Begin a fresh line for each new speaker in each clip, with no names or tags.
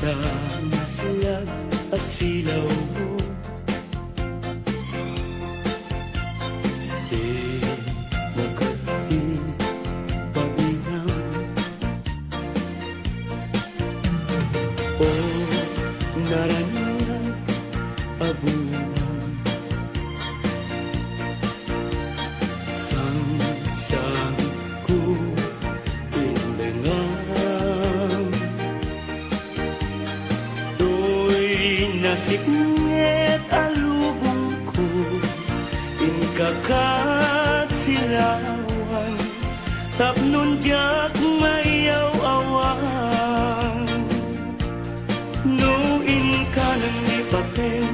ka masalag asilaw mo. Di magaling paminam o naranang abungan. Sang ko ilingan do'y nasiknget alubong ko inkakat silawan tapnon diyak mayaw-awan no inka nang ipaten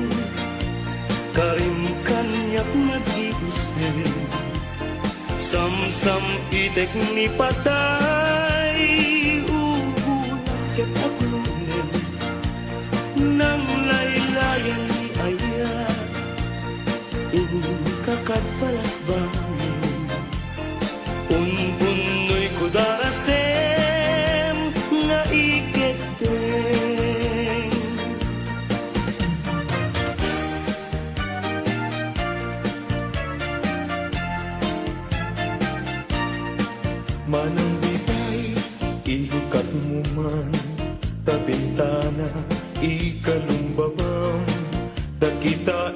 karim kanyak nag-iusin sam-sam itek ni patay ubulan ket aglunen nang laylayan ni aya inkakat palasbangin unbunoy kudarasem nga iketeng.
Manang bitay, ihukat mo man, ta bintana, ikalumbabam, ta kita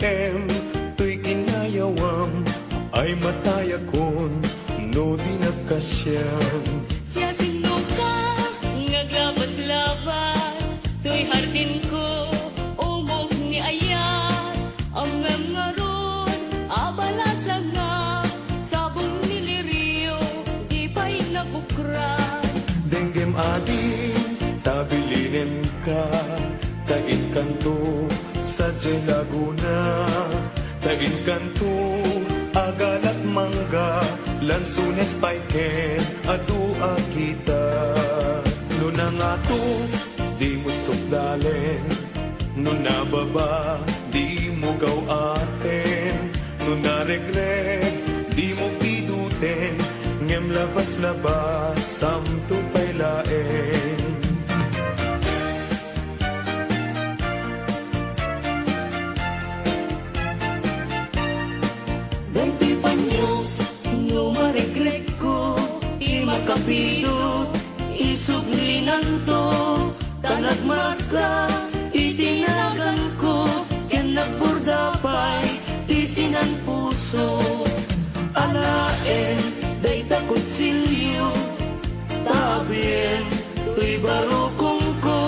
tuy kinayawam, ay matayakon, no di nagkasyam.
Siya sino ka, ngaglabas-labas, tuy hardin ko, umog ni ayat, amem nga ron, abalasa nga, sabong niliriyo, di pa'y nabukran.
Denggem adin, tabilinin ka, tain kanto, sa Laguna, tain kanto, agalat mangga, lansunes paiken, adua kita. No na nga to, di mo sukdalen, no na baba, di mo gawaten, no na regret, di mo piduten, ngem labas-labas, samto pailaen.
Dahiti panyo, no maregret ko, di makapidot, isuglinan to, tanagmarka, itinagan ko, yan nagburdapay, tisinan puso. Alaen, day takot silyo, tabien, tuy barukong ko,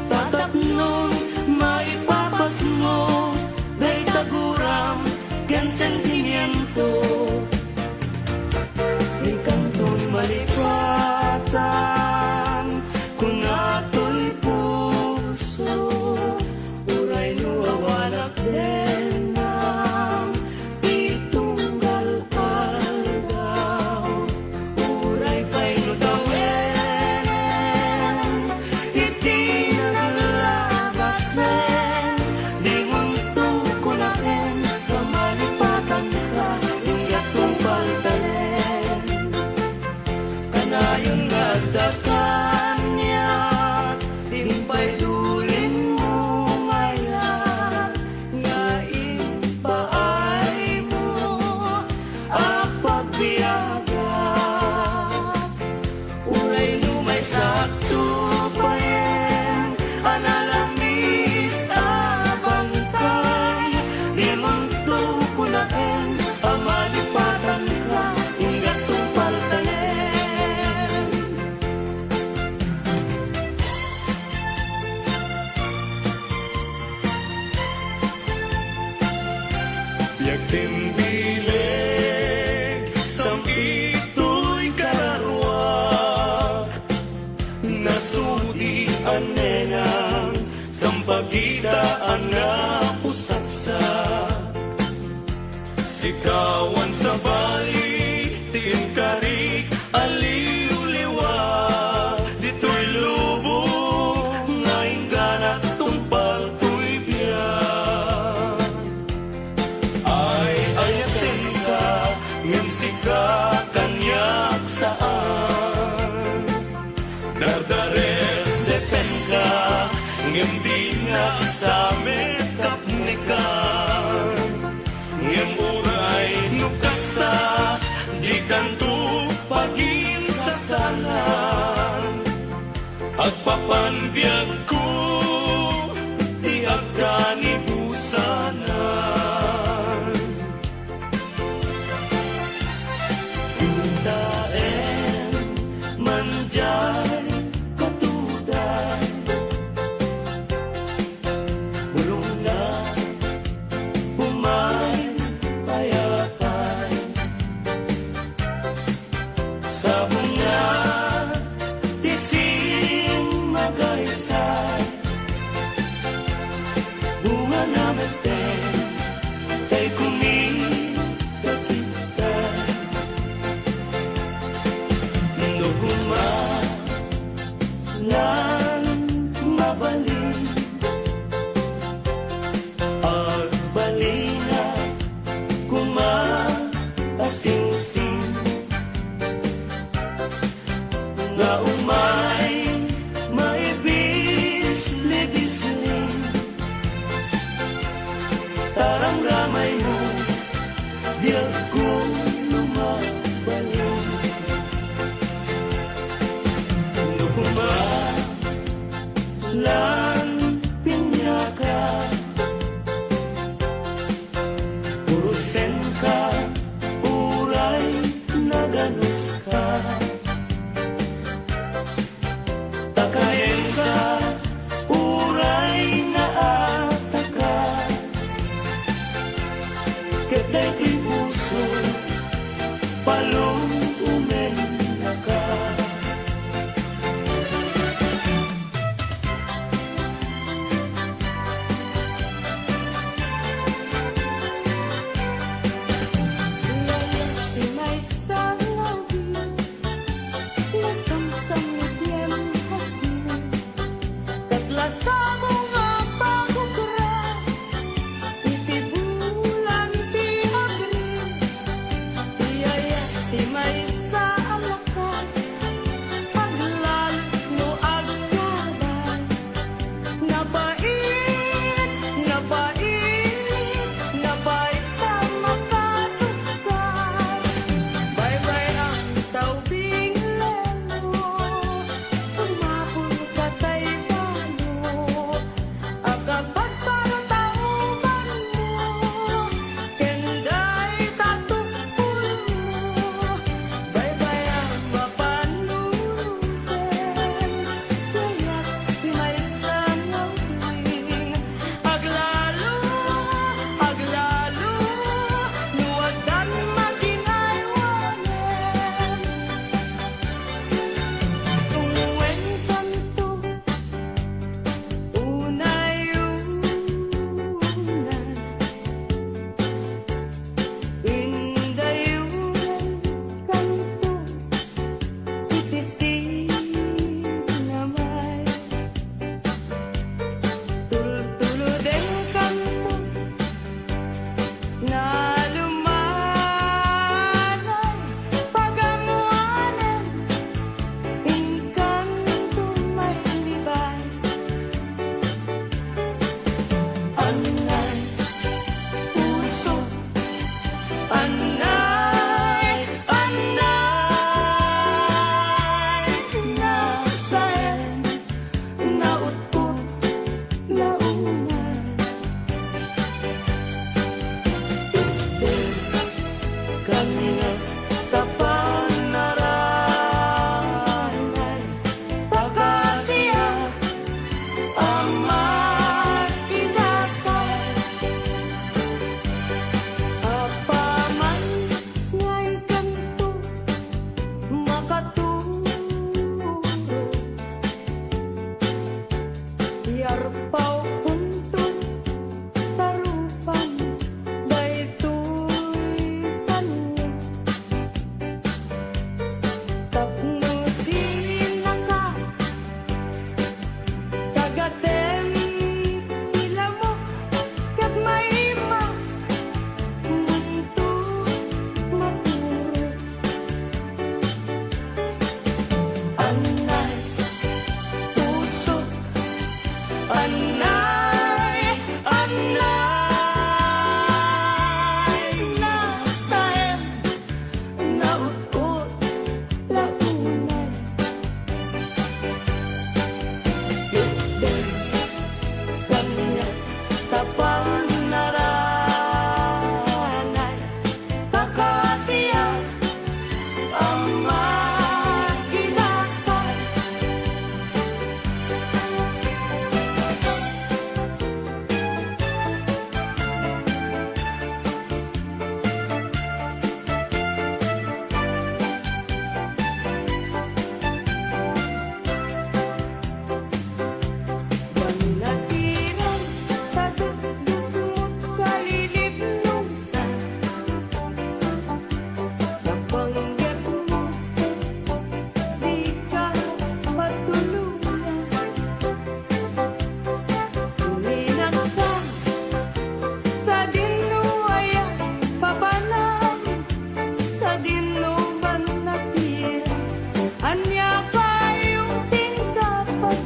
tatapnon, maipapas mo, day taguram, gan sentimiento. Di kanton malipatan, kung ato'y puso, uray no awalak denam, itunggal aldaw, uray pa'y no tawen, iti naglabasen, di munto ko na rin, kamalipatan ka, ingat kong paltalen. Kanayon nga dakan niya, timpay dulin mo ngayon, nga ipaay mo, apagbiyaga. Uray lumay sakto pa yen, analamis abangkay, di munto ko na rin, amalipatan ka, ingat kong paltalen.
Yak timbileg, samito'y kararwak, nasudi anenang, sampagitaan na pusaksak. Sikawan sa bali, tingkarik, aliw-liwa, dito'y lubong, ngayon ganat tumpal to'y biyak. Ay ayatin ka, ngimsi ka, kanyak saan, dardaret, depen ka,
Ngem di nga sa metapnikan Ngem uray nukasta Di kanto pagsasalan Agpapanbiyag ko Di agkanibusanan Tundaen manjay katudan Bulong na umay payapay Sa bunga tising magaysay Bunga na meten kay kumikakita Nukuma nan mabalik Agbalina kumaasing-sing Nga umay maibis-libisling Tarang ramay mo Diag ko lumabalik Nukuma lan pinyaka Urusen ka uray naganus ka Takayen ka uray naataka Ketay ti puso palumen na ka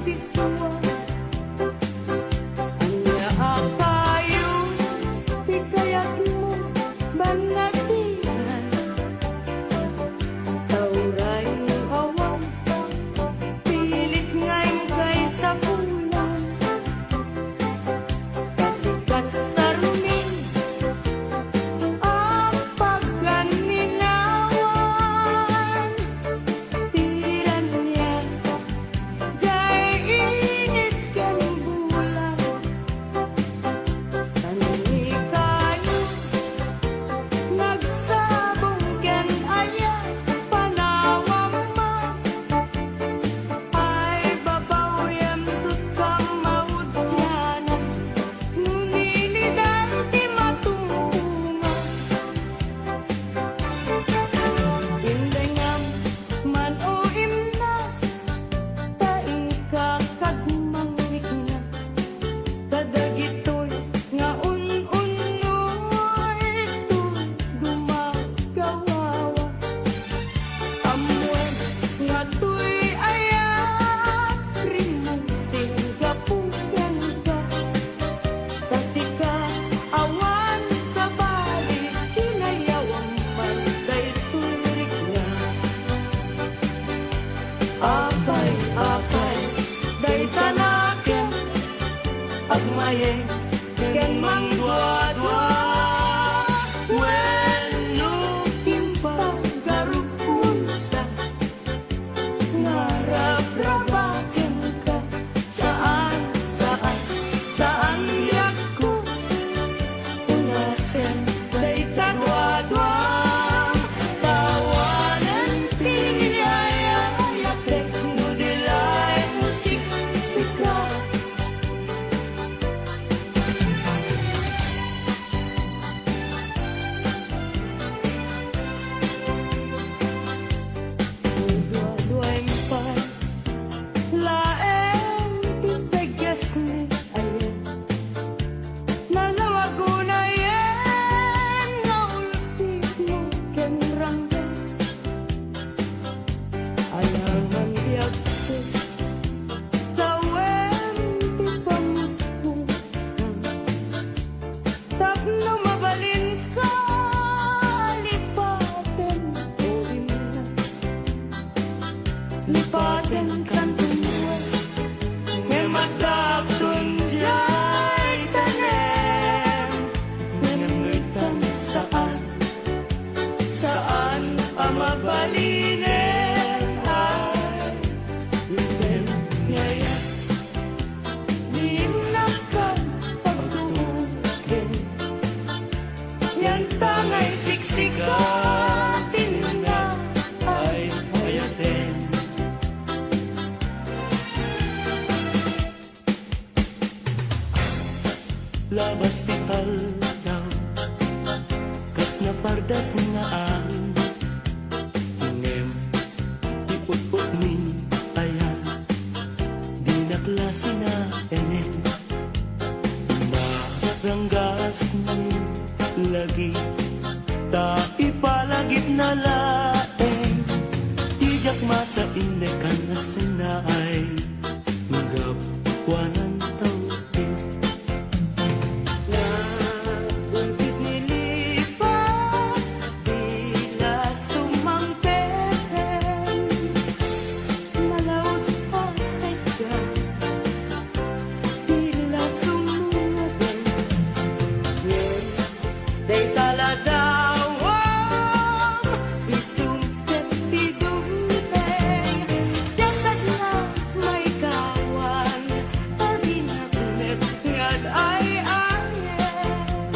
pisuwa. Anya akayo, di kaya't mo banatihan. Tauray awan, pilit ngayon kay sa pulang. Kasikat sa rumin, ang pagganinawan. Tiran niya, jay init kan bulan. Tanungi kayo, nagsabong kan aya, panawam ma. Ay babaw yam tutang maudyanan, ngunilidan ti matunga. Indengam man o imnas, taing kakagmangrik na. Kadagitoy nga un-unoy, to'y gumagawawa. Amwen nga to'y ayak, rimong singgapugan ka. Kasi ka awan sa bali, hinayawang man daytoy rigna. Apay, apay, day tanaken, agmaye, ken mangdwa-dwa. Wenno impagarupunsa, ngarap-rabaken ka. Saan, saan, saan yaku, unasen, day tadwa-dwa. Tawanan piniyaya-yatek, nudilay musik-sika. Dua-duay empay, laeng titegas ni ayen. Nalawagunayen, naulpit mo ken rangges. Alangan biyagse, tawen ti pamuspusan. Tapno mabalin ka, lipaten o imnas. Lipaten kan tumwa, ngemadapton jay tanem. Ngemutan saan, saan ang mabalinen ay iten ngaya. Di nakan pagtukin, yan tangay siksikatin nga ay hayaten.
Labas ti aldaw, kas na pardas nga ang ingem, ti ut-ut ni ayan, di na klase na enen. Maranggas ni lagi, ta ipalagip na laeng, tijak masa inekan na sinay, ngapwanan tawin.
Naguntit nilipat, bila sumangketen. Malaos pa sa dyan, bila sumuwagan. Day taladawang, isungket ti dumpeng. Yatag na may kawan, pabinagnet ngad ay ayen.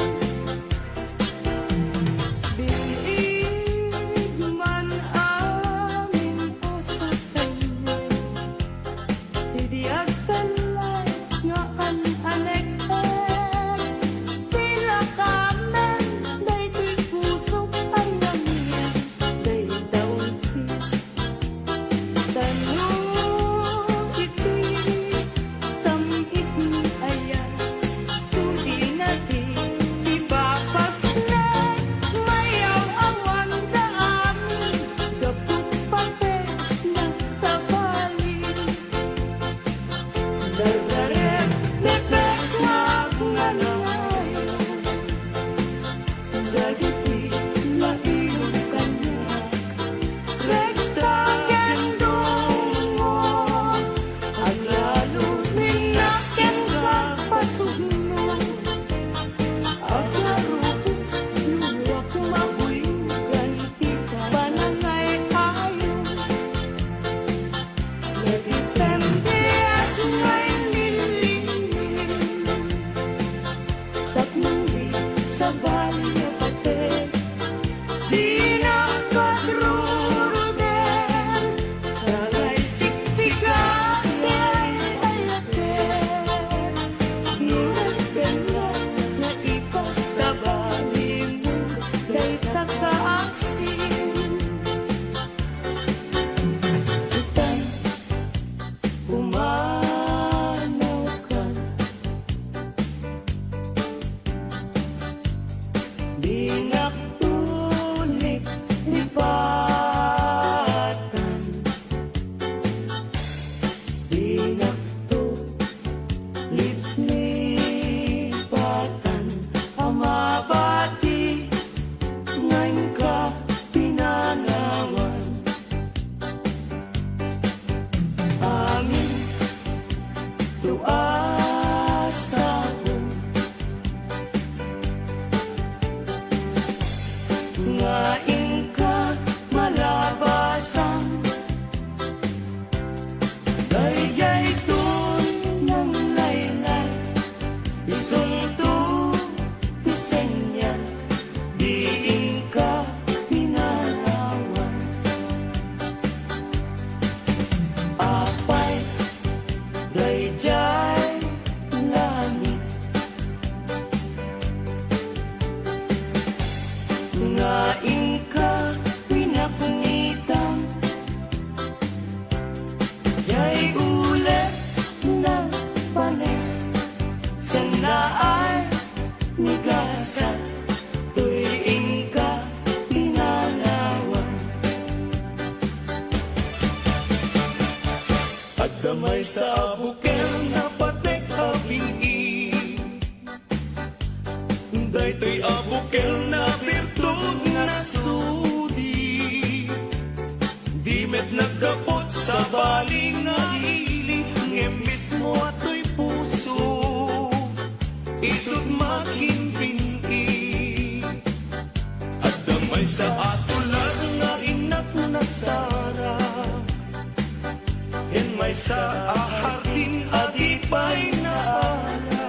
Binig man amin po sa sanyo, titiyak talay nga an-alekten. Pila kamen, daytoy puso ay namiyan, day daunti. Tanong iti, samit ni ayan, sudi na di, ipapaslay. Mayaw awan daan, gapot pate na sa bali. Dardaret, netek, wag nga layo. Dagiti, laiyong kanya. Rekta, kendong mo. Ang lalo, ninakin ka pasugno. Ang larupos, luwak mabuyo. Ganti ka, panangay ayo. Nagitente at may nililingin. Tatlong di sa balya pate. Di nakadruruder. Tagay siksikan ay ayate. Nunagbengan na ipas sa bali mo. Kay takaasin. Utay, umanaw ka. Di naktulik lipatan. Di naktulik lipatan. Amabati, ngayon ka pinangawan. Amin, tuasa ko. Ngayon ka malabasan. Dayjay tun ng laylay. Isunto, isenya. Diin ka pinalawan. Apay, dayjay langit. Ngayon ka pinapungitan. Yay ulit ng panes. Sanaan ni Gasa. Tuwing ka pinalawan.
At damay sa bukel na patek apingi. Daytoy abukel na virtud na sudi. Di met nagdapot sa baling nga hili. Ngemis mo ato'y puso. Isut makinpinki. At damay sa asulan nga inak na sara. Yan may sa ahardin adipay na ala.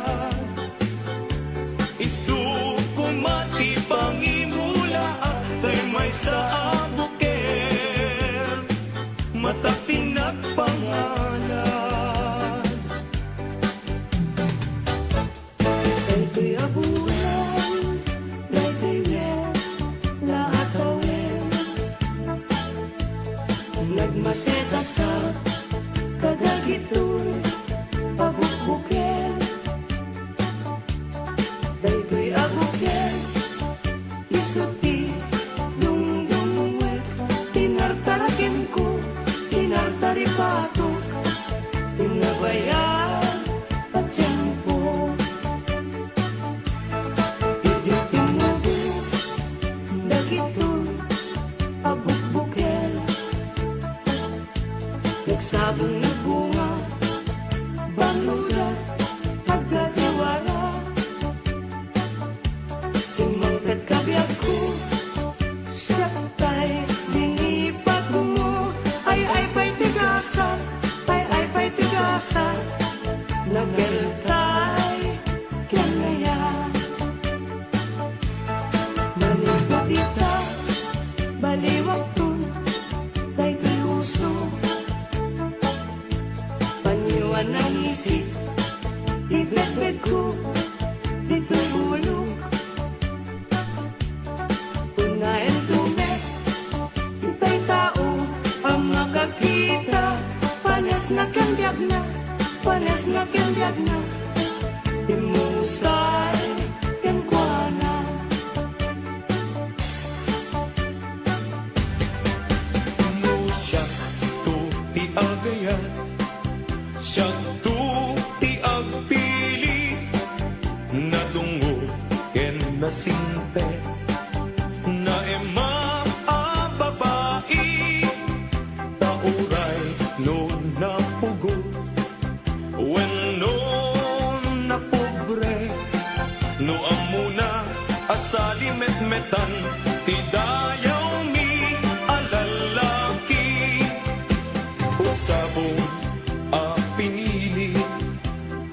Isukumati pangimula ay may sa abuker. Matatinag pangalan.
Daytoy abulan, daytoy ren, lahat awin. Nagmaseta sa kadagitoy, pabukbuken. Daytoy abuken, isuti, dungdungwek. Tinartarakin ko, tinartaripato. Tinabayan, patyempo. Iditin mo ko, dagitoy, pabukbuken. Nagsabong na bunga, banulat, pagkatiwala. Sumangkat kabiyak ko, sakay, linipat mo. Ay pa'y tigasan, ay pa'y tigasan. Nageltay, kaya malikot ita, baliwag to, daytoy uso. Paniwan ng isip, ibet-bet ko, dito'y ulo. Unayan tumek, itay tao, ang makakita. Panes na kembiyag na, panes na kembiyag na. Imusay, kenkwana.
Mo siya to iagayat. Siya to salimet-metan, ti dayaw mi alalaki. Usabong a pinili,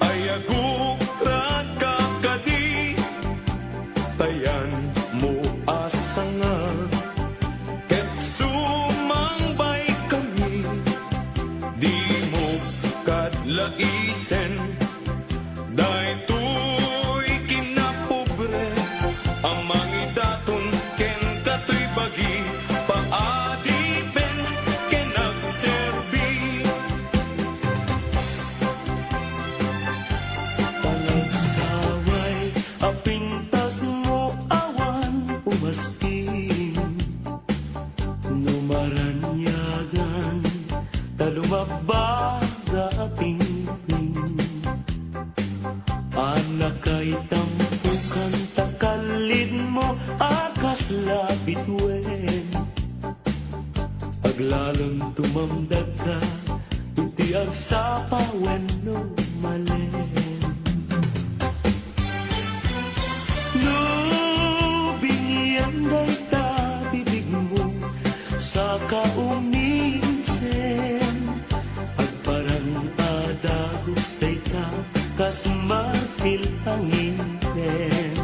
ay agukrat kakadi, tayan mo asa nga, ket sumangbay kami, di mo kadlaisen, daytoy kinapobre, amang idaton ken katoy bagi, paadipen ken nagserbi.
Panagsaway, apintas mo awan umaskin. Numaranyagan, talumabada pingping. Anak kay tampukan, takalid mo akas lapit wen. Aglalon tumamdag ka, iti agsapa wenno malen. Lubingian day ta bibig mo sa kauminsen. Agparang adagos day ta kas marfil ang inten.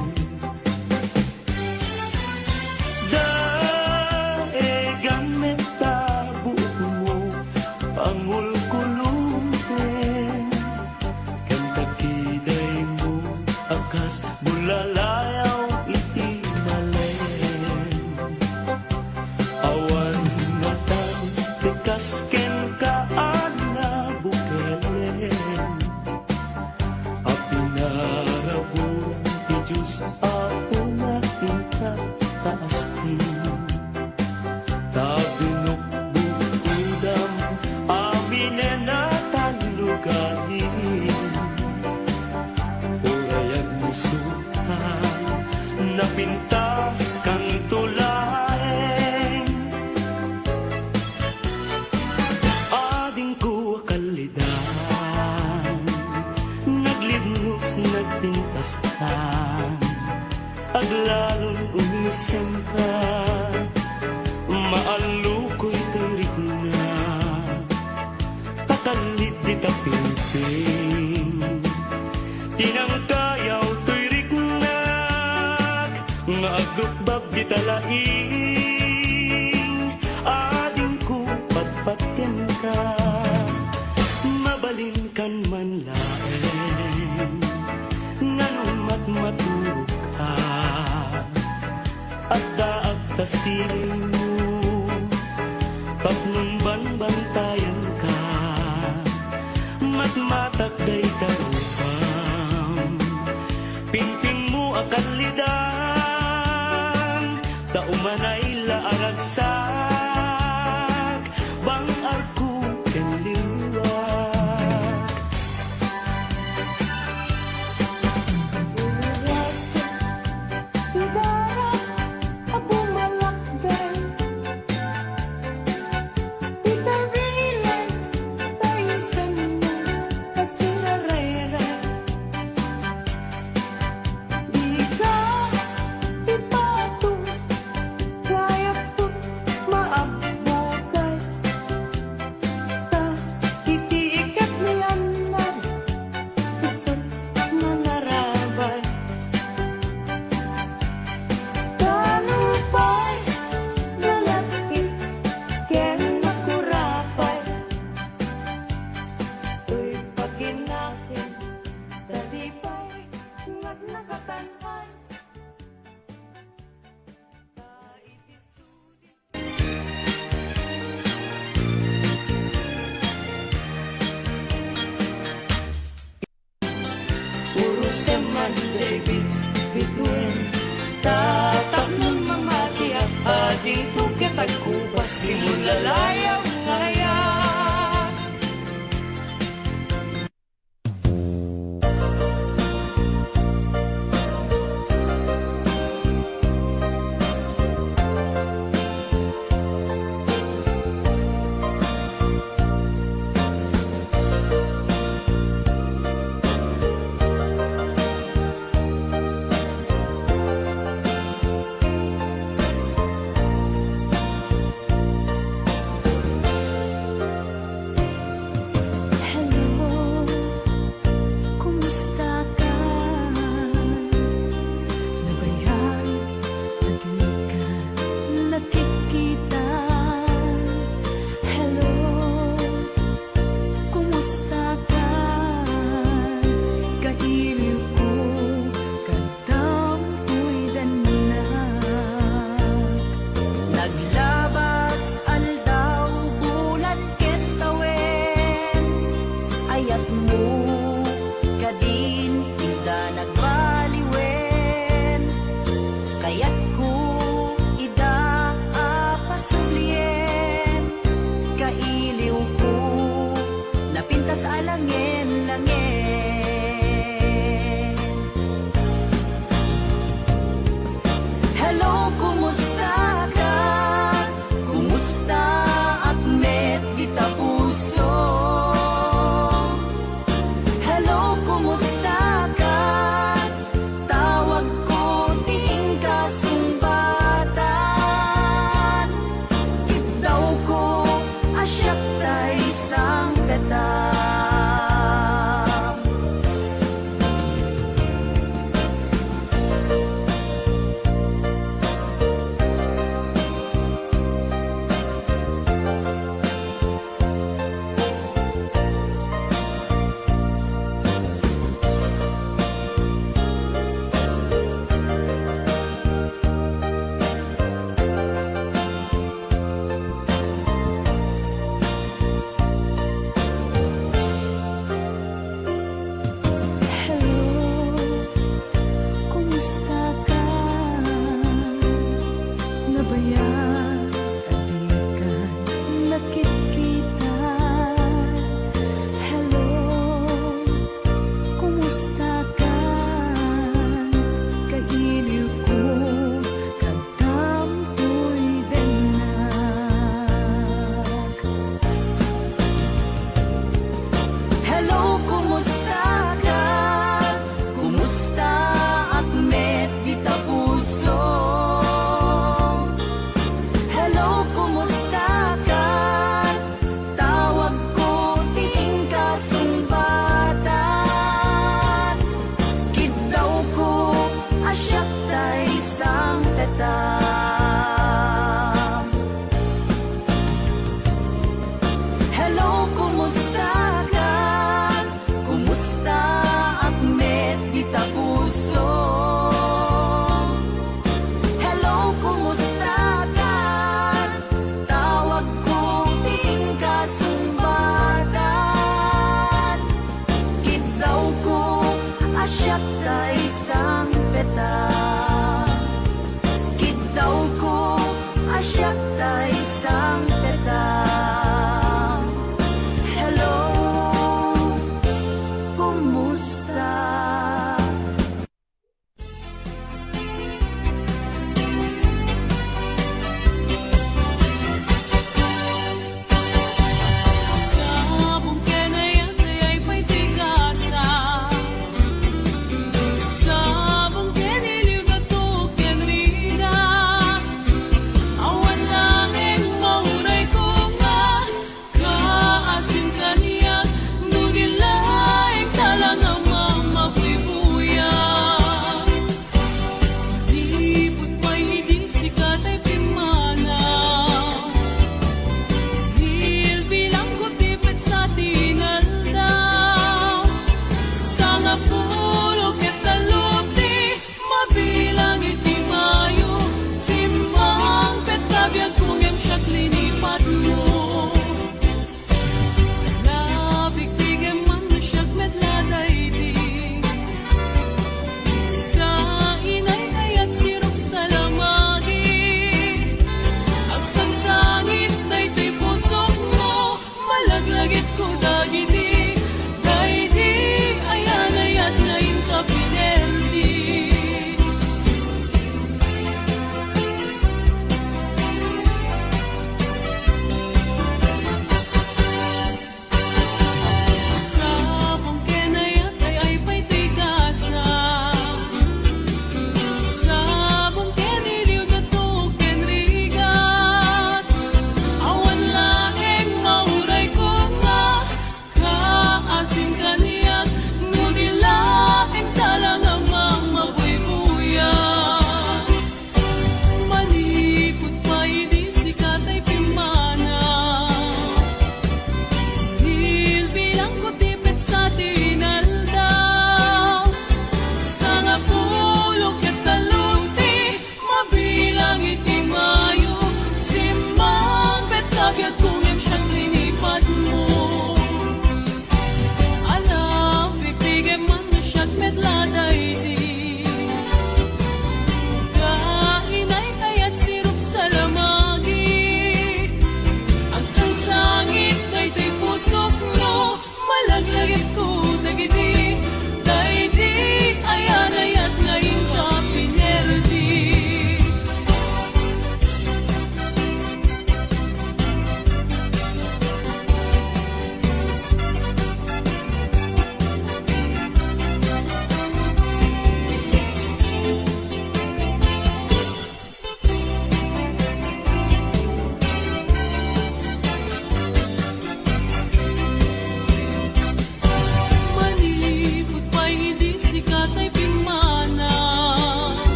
Daegan ta buot mo pangul kulumpen. Kantakiday mo akas bulalayaw iti malen. Awan nga tao tikas ken kaana bukelen. Apinaraburan ti Diyos ako na itataaskin. Tabinukbukudam aminen na tanluganin. Urayan mo suhan, napintas kang tulaeng. Ading ko kalidan, naglibnos nagpintas ka. Aglalon umisen ka, maalukoy tirik na. Takalit di kapinsing, tinangkayaw tirik na. Nga agukbab di talaing, ading ko patpatyan ka. Mabalin kan man laeng, nganong matmaturog ka. At daag tasiling mo, tapnon banbantayan ka. Matmatak day tarupang, pingping mo akalidan, taumanay laaragsak, bang arko ken liwag. Puro seman David bituin, tataknon mamati at ading tuket at kupas, di mo lalayaw ngayon.
langin-langin. Hello, kumusta ka? Kumusta at met kita puso? Hello, kumusta ka? Tawag ko ting kasumbatan. Ikaw ko asyak tay sang kata.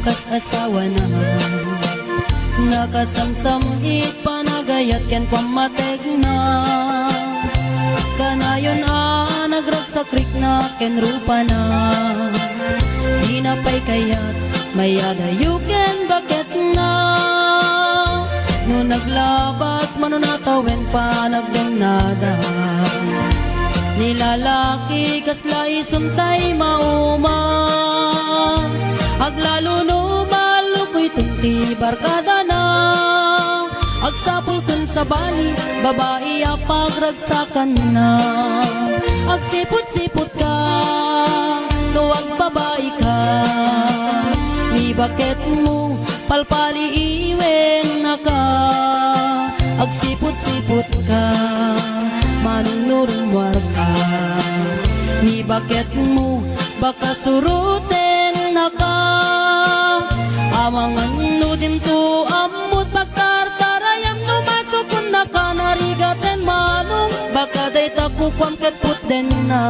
kas asawa na nakasamsam it panagayat ken pamatek na kanayon nagragsakrik na ken rupa na hinapay kayat mayada you ken bakit na no naglabas manunatawen pa nagdunada nilalaki kasla isuntay mauma aglalo no malukoy tunti barkada na agsapul kun sa bali babae apagragsakan na agsipot-sipot ka tuwag babae ka ni bakit mo palpali iwen na ka agsipot-sipot ka manunurumwar ka ni bakit mo baka suruten na ka amangan nudim to amut pagtartarayam no masukun na ka narigaten manong baka day takupam ket puten na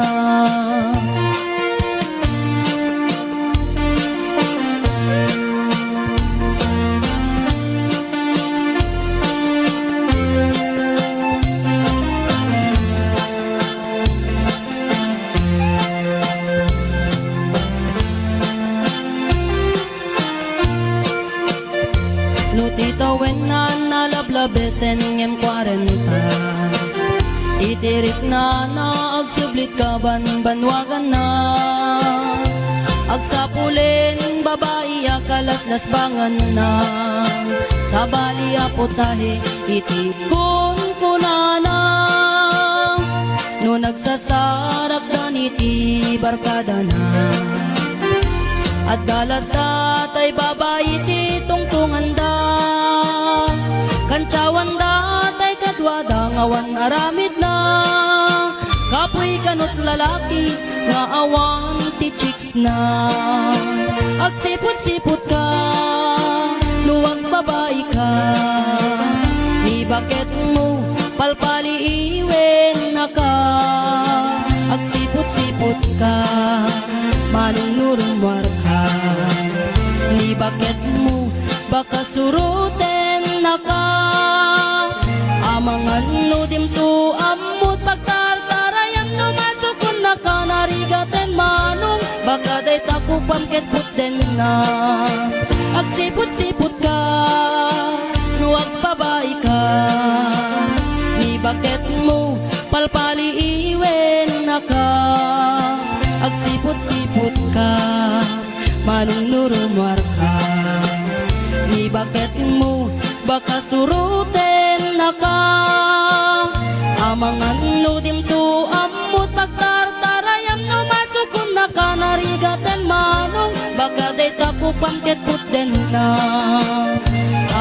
Tito wen na nalablabesen ngem 40 itirit na agsublit ka banwagan na agsapulin babae akalaslas bangan na sa bali aputahe itikon kunana no nagsasarak daniti barkada na at dalata tay babae ti tungtungan da kancawan da tay kadwada ngawan aramid na kapoy kanot lalaki nga awan ti chicks na agsipot-sipot ka luwag babae ka ni bakit mo palpali iwen na ka agsipot-sipot ka manunurumwar ka ni bakit mo baka suruten na ka amangan nudim to amut pagtartarayam no masukun na ka narigaten manong baka day takupam ket puten na agsipot-sipot ka nuwag babae ka ni bakit mo palpali iwen na ka agsipot-sipot ka manunurumwar ka ni bakit mo baka suruten na ka amangan nudim to amut pagtartarayam no masukun na ka narigaten manong baka day takupam ket puten na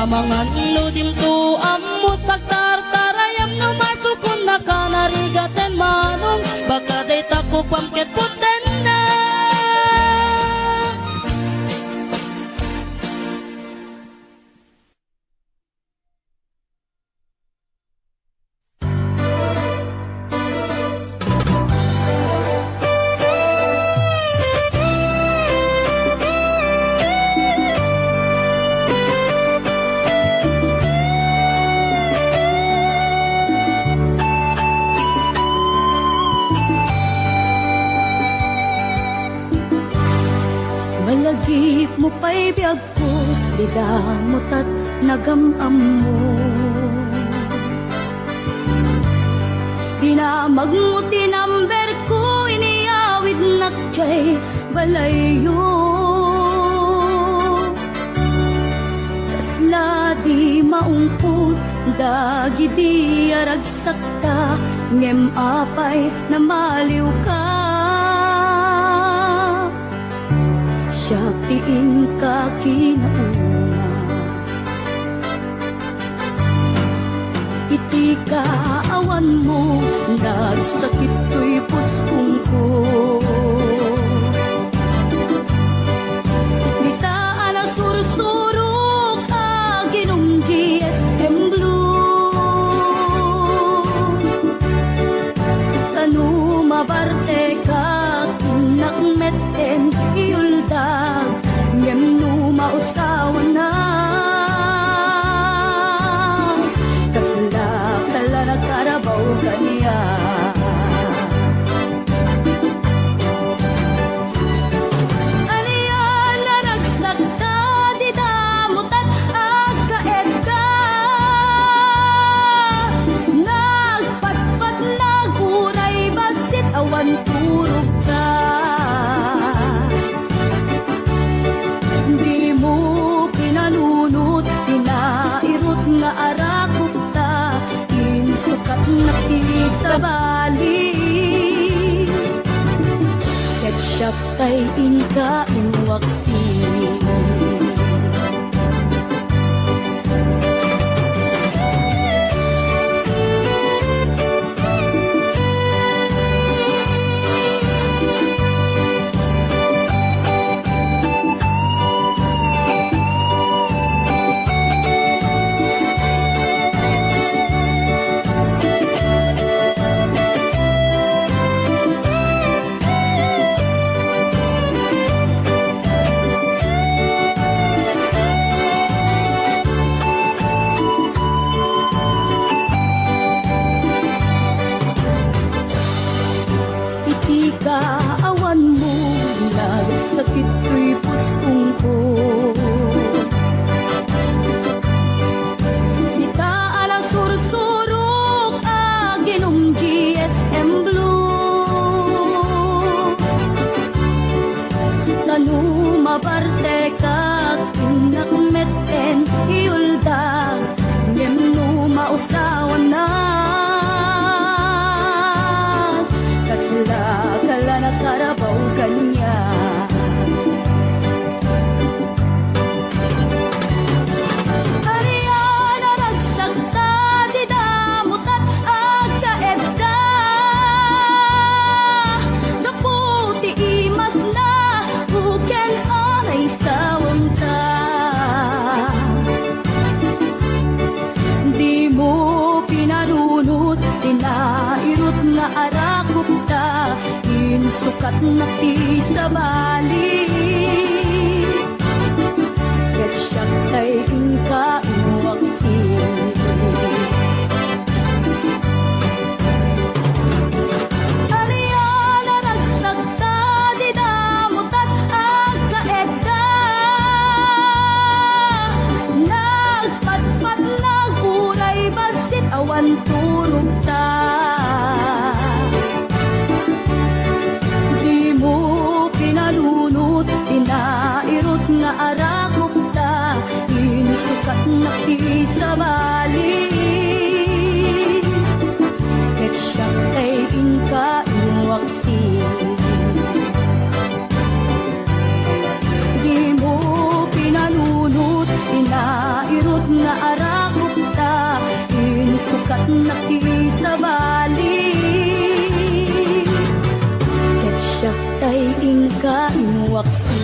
amangan nudim to amut pagtartarayam no masukun na ka narigaten manong baka day takupam ket puten na
Malagip mo pa'y biyag ko, lidang mo tat nagamam mo. Dinamag mo tinamber ko, iniawid nakjay balayo. Kasla di maungput, dagi di aragsakta, ngem apay na maliw ka. Siyatiin ka kinauna, iti kaawan mo, nagsakit to'y pustong ko. Nitaan na sursurok, aginong GSM Blue. Kanu mabarte ka, kinakmeten iyuldag, ngem numa
nakisabali Ketchup kay inka inwaksi Awan mo nagsakit ko'y pusong ko Itaan ang sursurok aginom GSM Blue Tanuma parte kag inakmeten iulda Ngem no mausawan na Kasla na karabaw kanya Ariana nagsagta di damot at agkaedda Kaputi imas na buken anay sawang ta Di mo pinarunot Pinairot nga arakop ta Insukat na ti sa bali Ketchup kay inka inwaksi Ariana nagsagta di damot at agkaedda Nagpatpat nag-uray basit awan turog ta Pinairot nga arakop ta Insukat na ti sa bali Ketchup kay inka inwaksi Di mo pinalunot Pinairot nga arakop ta Insukat na ti sa bali Ketchup kay inka inwaksi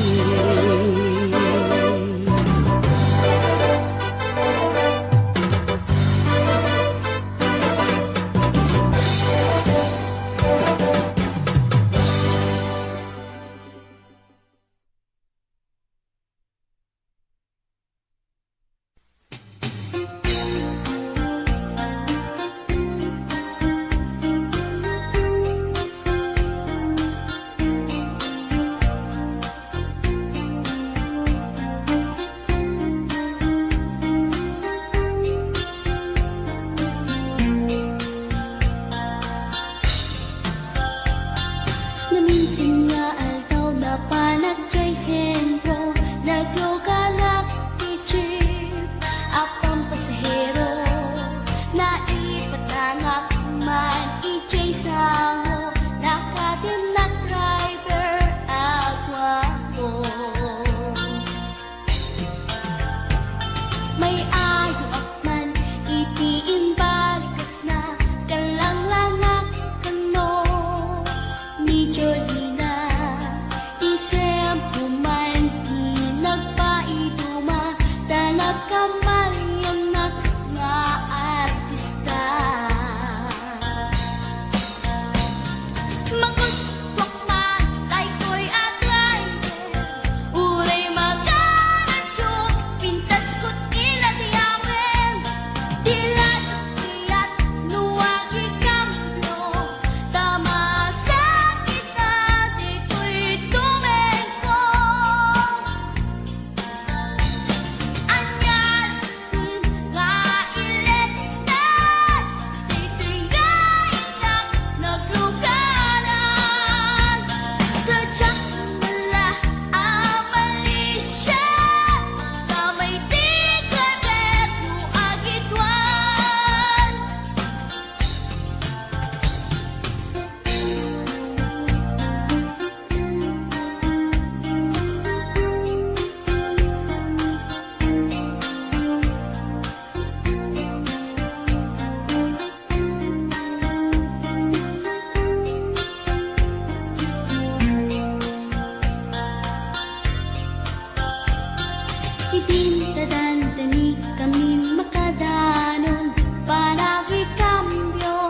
tadandani kami makadanon palagi kambyo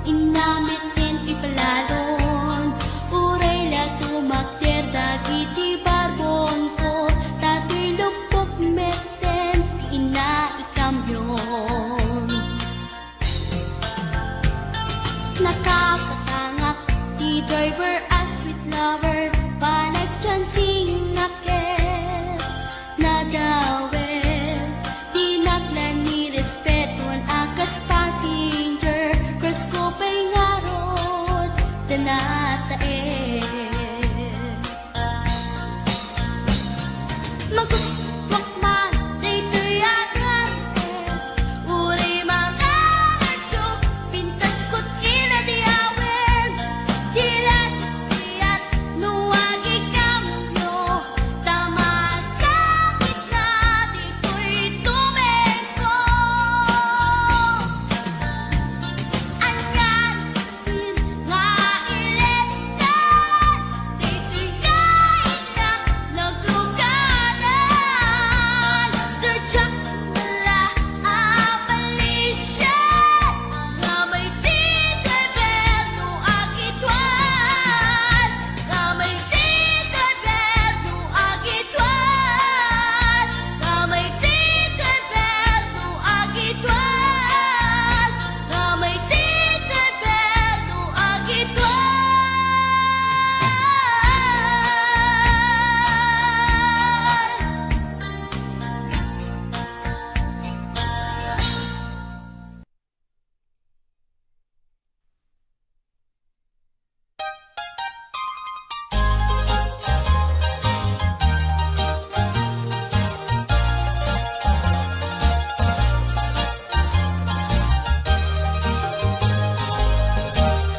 inameten ipalalon uray la tumakter dagiti barbon ko tatoy lupok meten ina ikambyon nakakatangak di driver as sweet lover panagtyan singakit nadawel di naklan ni respetuan akas passenger cross ko pa'y ngarot danatae maguswak man daytoy agarte uri mga atsok pintas ko't inadiawen dilat nuwagi kamyo tamasakit na dito'y tumeko anyan din nga iletan dito'y kain na naglugaran dadyak mula abalisyan nga may titeberno agitwan nga may titeberno agitwan nga may titeberno agitwan nga may titeberno agitwan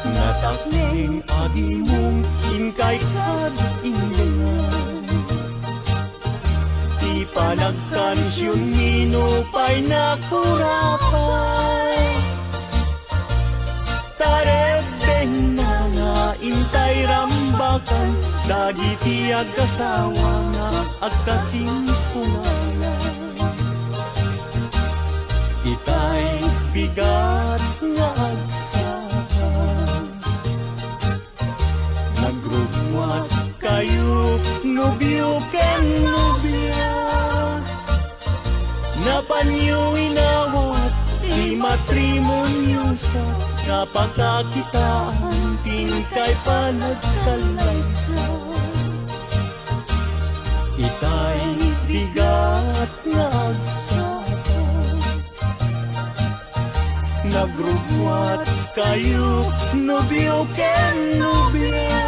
Natakling adi mong inkay kad ingangan Di pa nagkansyon minupay na kurapay Tarebeng na nga intay rambakan Dagiti agkasawa nga agkasimpunganan Itay bigat nga agsahan Nagrugwat kayo nubyo ken nubya Napanyo inawat di matrimonyo sa Napakakitaan tingkay panagkalaysa Itay bigat nga agsahan Nagrugwat kayo nubyo ken nubya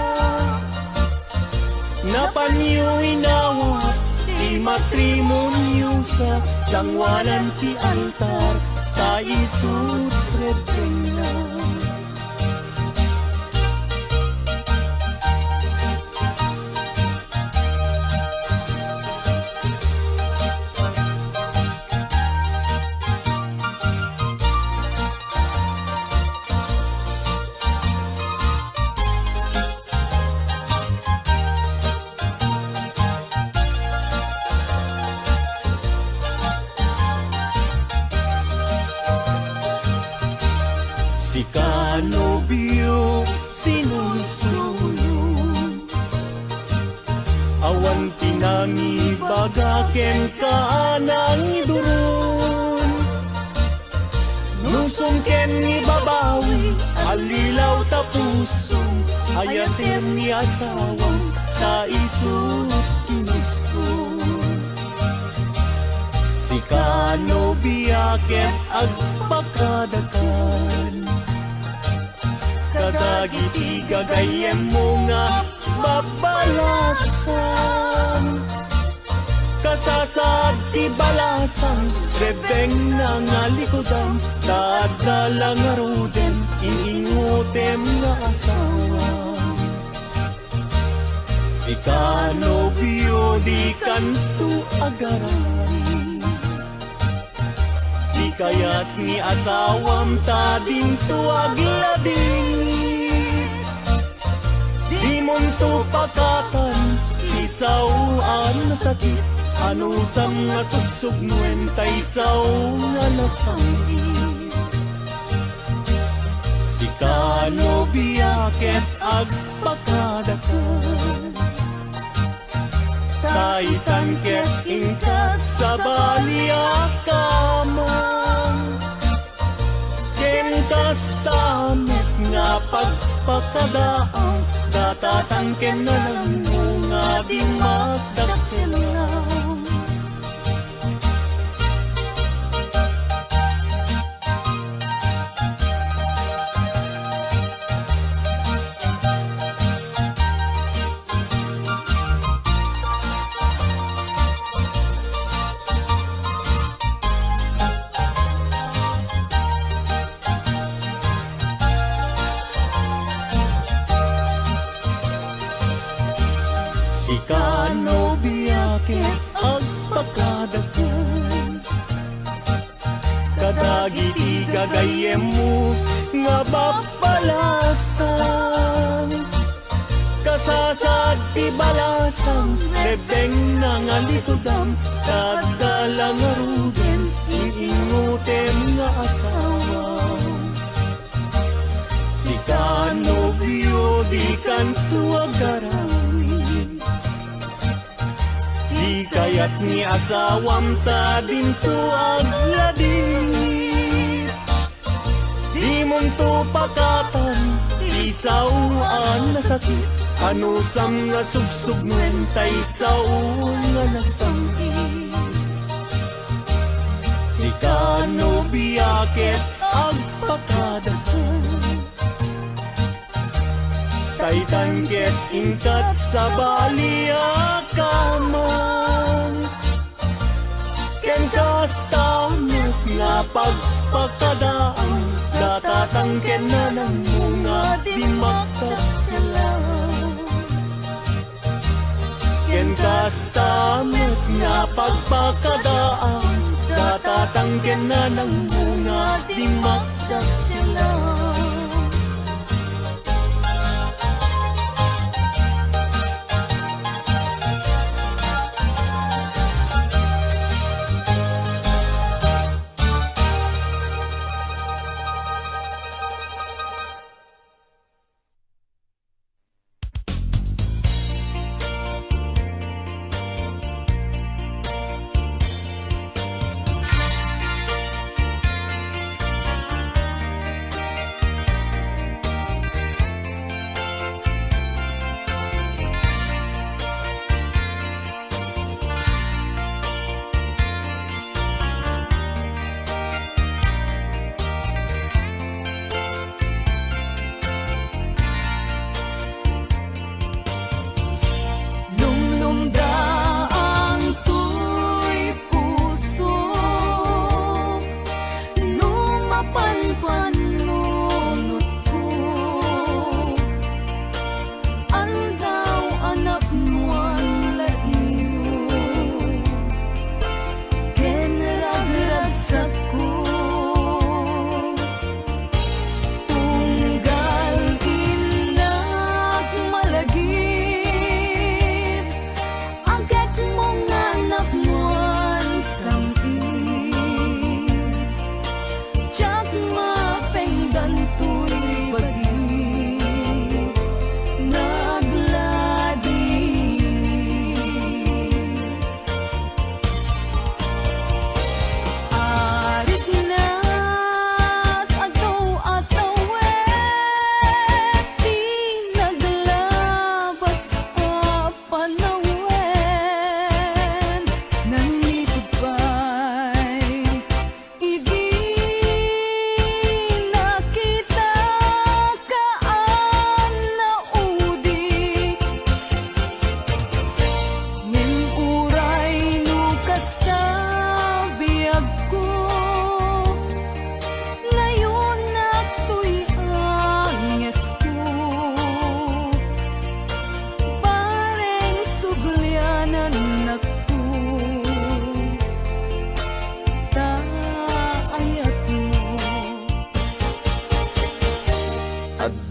Napanyo inawat di matrimonyo sa Sangwanan ti altar ta isutreteng na Si kanobyo sinusulong Awan tinangi bagaken kaanang idurun Nusong ken ni babawi alilaw tapusong Hayatem ni asawang taisut ginusto Si kanobya ket agpakadakan Kadagiti gagayem mo nga babalasan Kasasad ti balasan Rebeng na nga likodan Dadala nga roden Iningutem nga asawa Si kanobyo di kanto agaran Di kayat ni asawam ta dinto aglading Di monto pakatan Isawaan na sakit
Ano sa nga sugsug nuwentay sa nga nasangi. Si Kano biyaket agpakadakan, Kaitan ket ingkat sa baliakaman. Ken kastamet nga pagpakadaan, datatangken na lang nga di magdakelang. Si Kano biyaket agpakadakan, kadagiti gagayem mo nga bapalasan. Kasasad ti balasang bebeng na nga litudam, kadala nga ruden iingutem nga asawa. Si Kano biyo di kanto agarawi, di kayat ni asawam ta dinto agladit. Di mong to pakatan, isauan na sakit. Ano sam nga sugsug nuwentay saun nga nasangit. Si Kano biyaket agpakadakan, Kaitan ket ingkat sa baliakaman. Ken kastamet nga pagpakadaan, datatangken na ng mga di magkakalang. Ken kastamet nga pagpakadaan, datatangken na ng mga di magkakalang.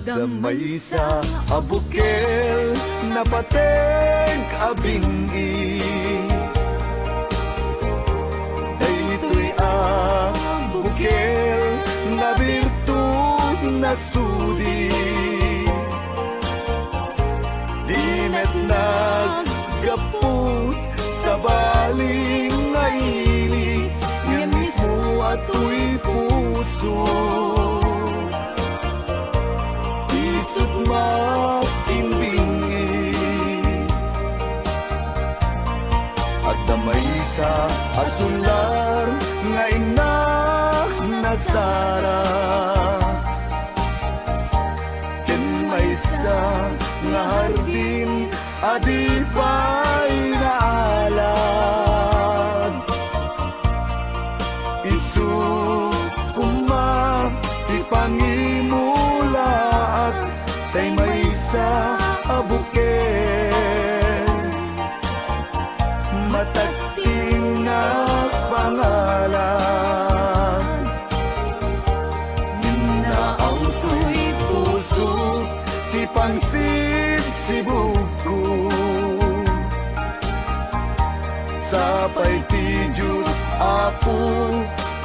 Damay sa abukel na pateng abingi, asudi Dinet naggapot sa baling naili Nga mismo ato'y puso Isot matimbingi At damay sa asular nga ina nasara Ken may sa nga hardin adi pa'y naalad Isu kuma ipangimulaat tay may sa abuken matagting na pangalan Ninaaw to'y puso ti pangsibsibuko Sapay ti Diyos Apo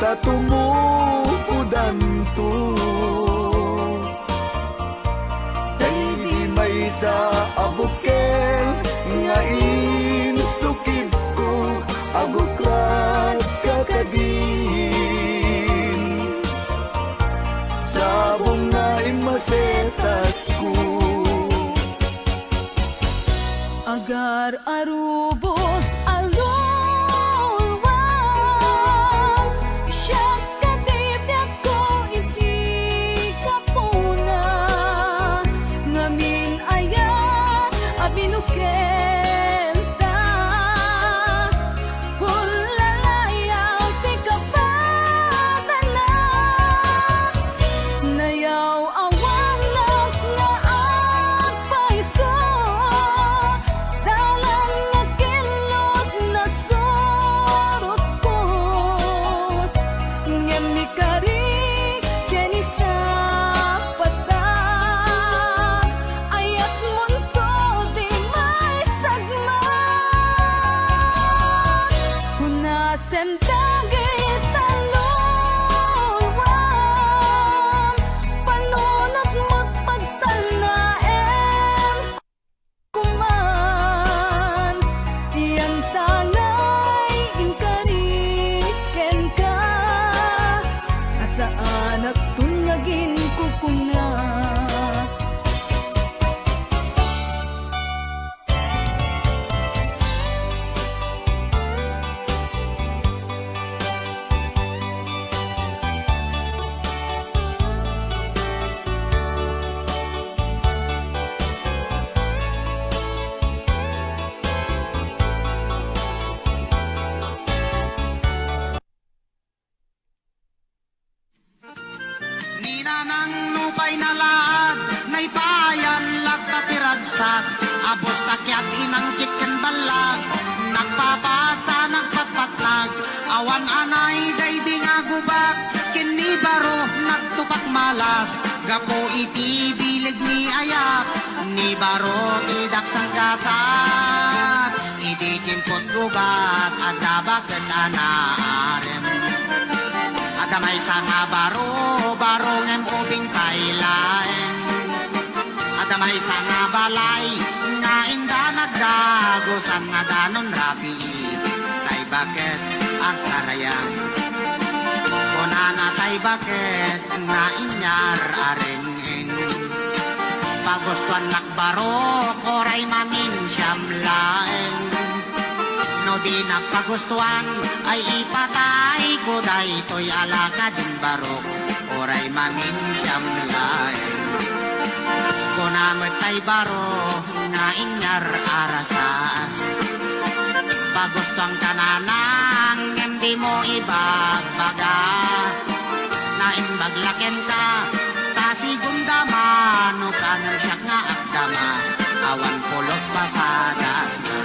tatumupudan to Kay di may sa abuken nga insukib ko agukrat kakadin Sabong na imasetas ko
Agar arubos alulwang Siyag katibyak ko isi kapuna Ngamin ayan abinuken ta Hulalayaw ti kapatana Nayaw awang lang nga agpaiso Dalan nga kilot na sorot ko Ngem ni kari ken isa pata Ayat munto di may sagma Hunasen dagit talulwang Panunot mo't pagtanaem kuman Yang tangay inkariken ka Asaan at tunyagin ko kuna
Ninanang nupay na laad, naipayan lag katiragsak, abos takyat inangkit ken balag, nagpapasa nagpatpatlag, awan anay daydi nga gubak, kini baro nagtupak malas, gapo iti bilig ni ayak, ni baro tidak sanggasat, idi kimpot gubat, at dabagat anaarem. Adamay sa nga baro ngem ubing kailaeng Adamay sa nga balay nga inda nagdagosan na danon rabi Tay bakit ang karayang Kunana tay bakit nga inyar arengeng Pagustuan nakbaro koray mamin siyam laeng No di napagustuhan ay ipatay ko daytoy alaka din barok oray mamin siyam laeng Kunamet tay baro nga inyar arasas Pagustuhan kananang hindi mo ibagbaga Na imbaglaken ka tasigunda mano kanan siyak nga akdama awan polos pasadas na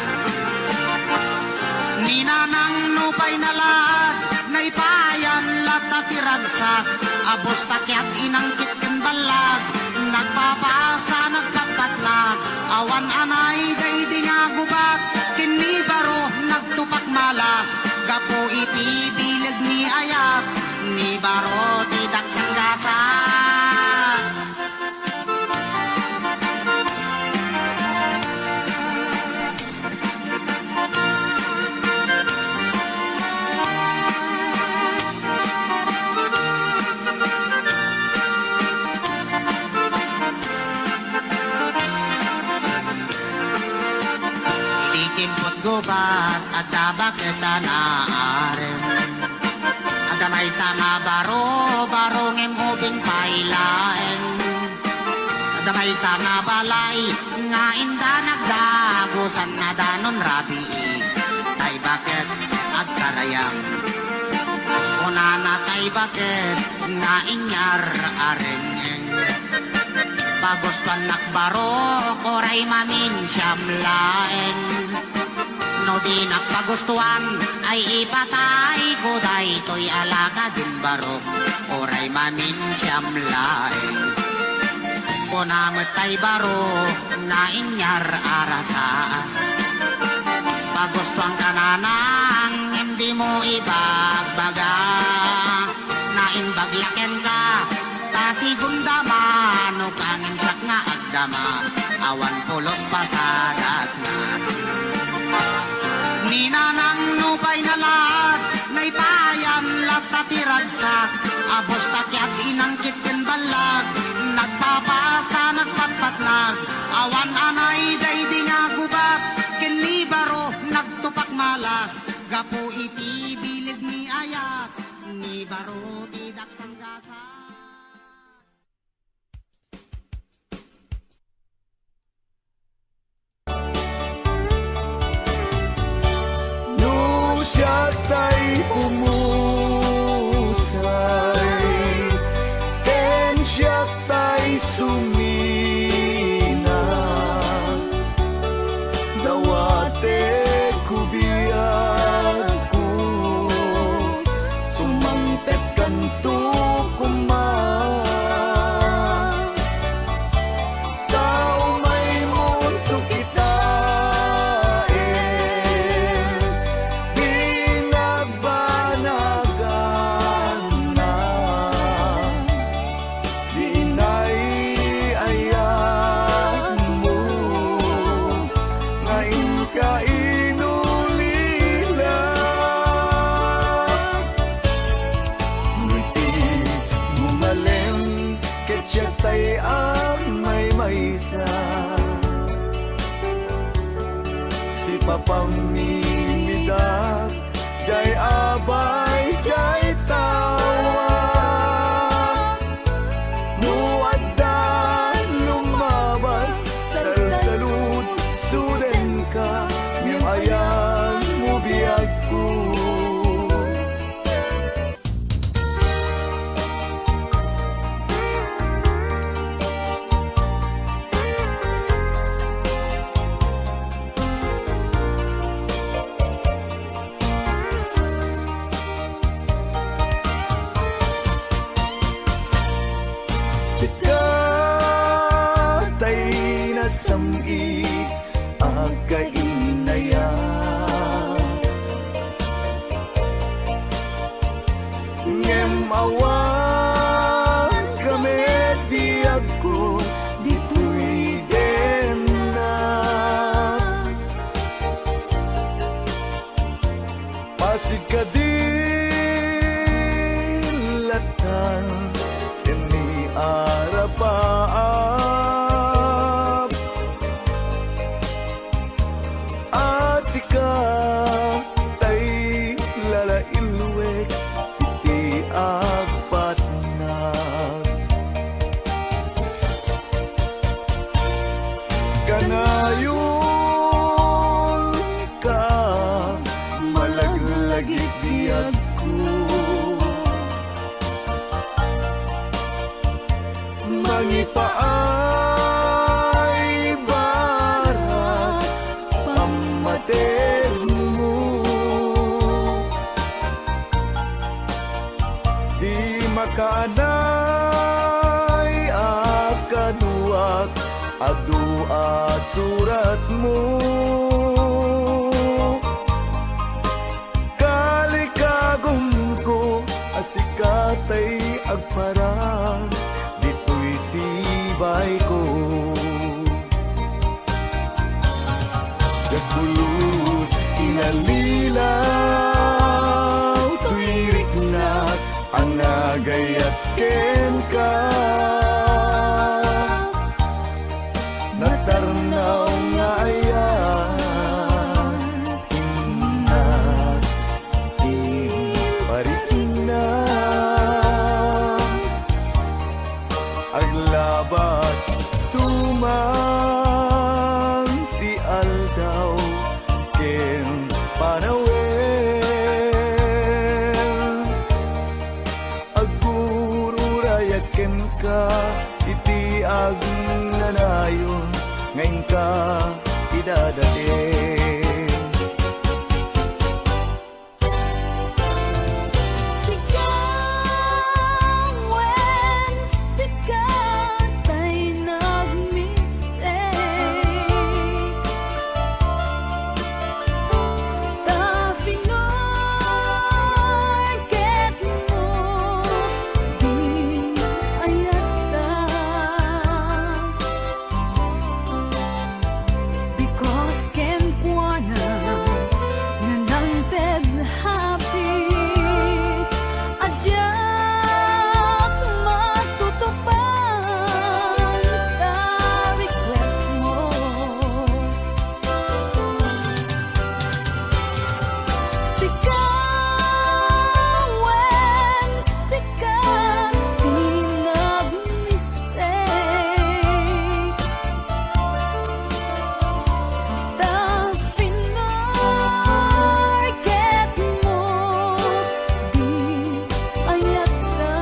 Ninanang nupay na lahat, naipayan lahat na tiragsak, abos takyat inangkit ken balag, nagpapasa nagkapatlag, awan anay daydi nga gubat, kini baro nagtupak malas, gapo iti bilig ni ayap, ni baro tidak sanggasas. gubat at bakit naarem. Adamay sa nga barong imubing pailaen. Adamay sa nga balay nga inda nagdagusan na danon rabi. Tay bakit agkarayang. Una na tay bakit nga inyar arengeng. Bagos pa nakbaro koray mamin siyam laeng. No di nakpagustuhan ay ipatay ko day to'y alaga din baro koray mamin siyam laeng. Kunamat tay baro na inyar arasaas. Pagustuhan ka na nang hindi mo ibagbaga. Na imbaglaken ka tasigundama no kangin siyak nga agdama. Awan pulos pasadas na. Ninanang nupay na lahat, naipayan lat tatiragsak. Abos takyat inangkit ken balag, nagpapasa nagpatpatlag. Awan anay day di nga gubat, ken ni baro nagtupak malas. Gapo iti bilid ni ayat, ni baro tidak sanggasa.
No siya tay pumusay, ken siya tay sumina. Dawate kubiyag ko, sumangpet kanto kuman. Tao may mundo kita binabanagan na. Dinay ayan mo ngayon ka inulila. Ngiti mumalem ketyak tay ang may maysa. Si papang mimidak jay abay jay tawa. Nuadda lumabas salud suden ka ngem ayan mo biyag ko. Sikat ay nasamgi ang kainaya. Ngem awan kami biyag ko dito'y dem na. Pasig ka dilatan ini arapaap. Asika tay lalailwek iti agpatnag. Kanayon ka malaglagit biyag ko. Mangipaay barat pamater mo. Di makanay akaduak adua surat mo. Kalikagom ko asikatay agparang dito'y sibay ko. Nagbulos inalilaw tuwirik na ang nagayat ken ka. Natarnaw nga ayan ken ka iti agnanayon ngayon ka idadating.
Sigawan, sikat ay nag-mistake. Tapinorket mo, di ayata. Because ken kuana nanangted happy adyak matutupan ta request mo. Sigawan, sikat di nag-mistake. Tapinorket mo, di ayata.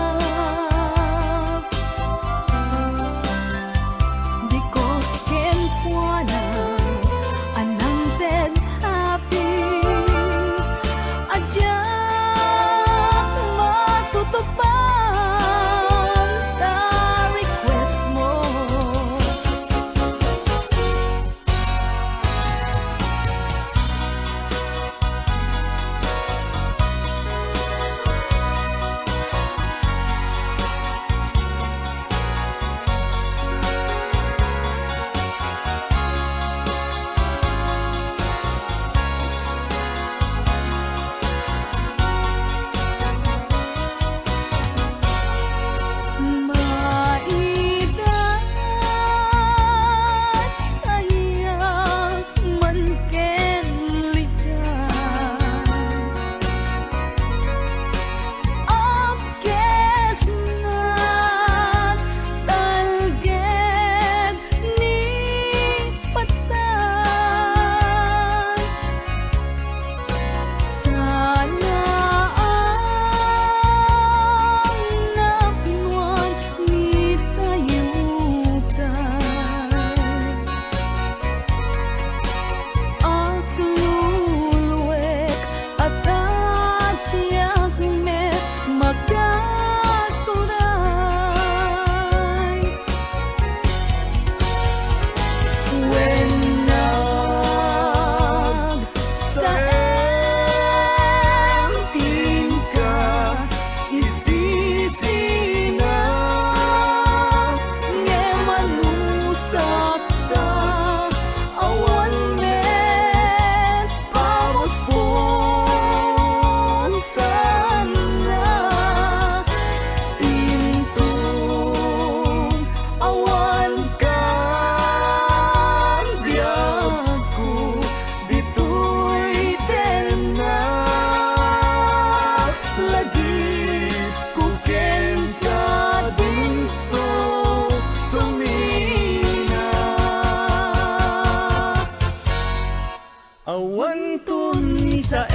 Because ken kuana anangted happy adyak matutupan ta request mo. Maidasayak man ken likas. Apkes nat talged ni patan. Sana ang napnuan ni tayutan. At luluwek at atyak met magkaturay. When
Saempin ka isisi na
nge manusak ta awan met pamuspusan na intong awan
ka biyag ko dito'y na lagi ko ken ka dito sumina awan to ni saen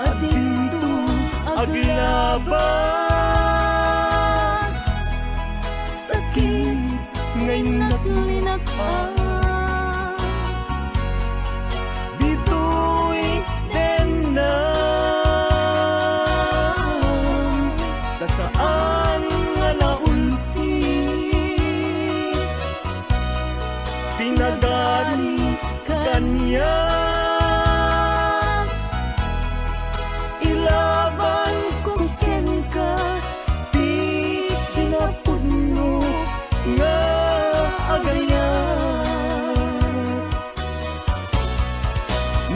adindong
aglabas
sakit
ngay
naklinak
dito'y na kasaan nga naulti pinagani kanya ilaban ko ken ka di pinapuno nga agayan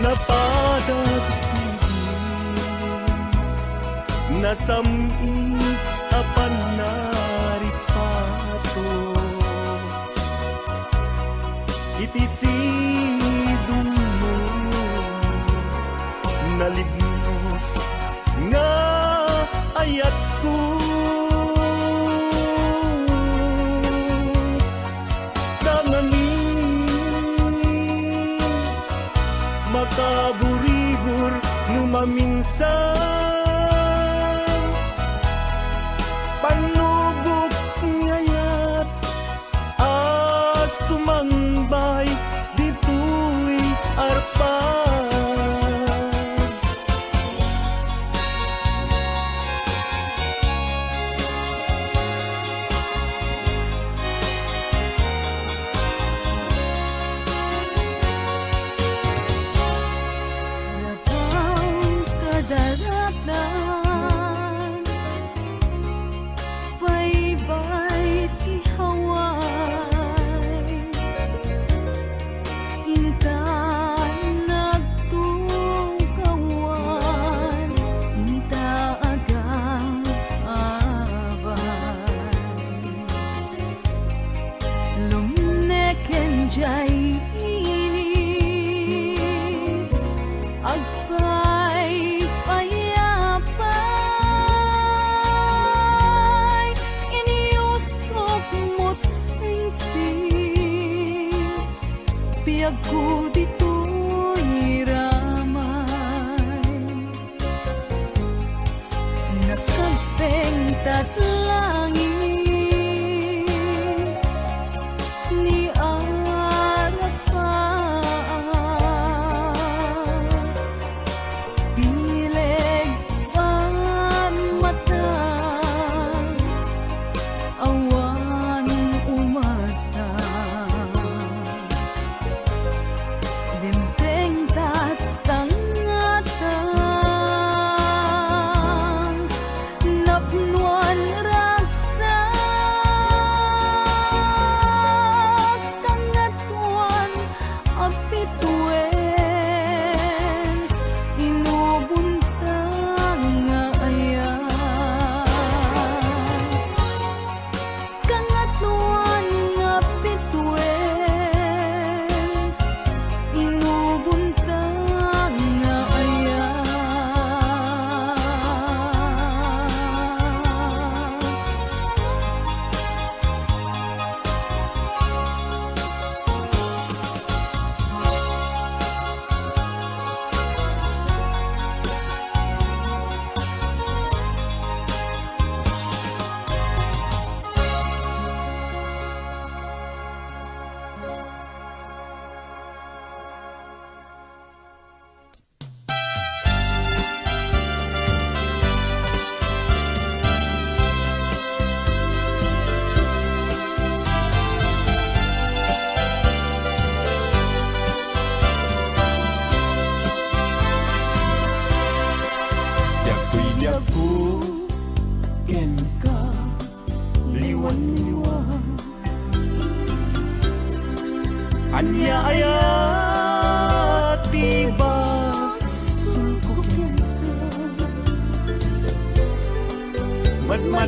napadas nasami apan naripato iti sidong mo nalignos nga ayat ko makaburigor numaminsan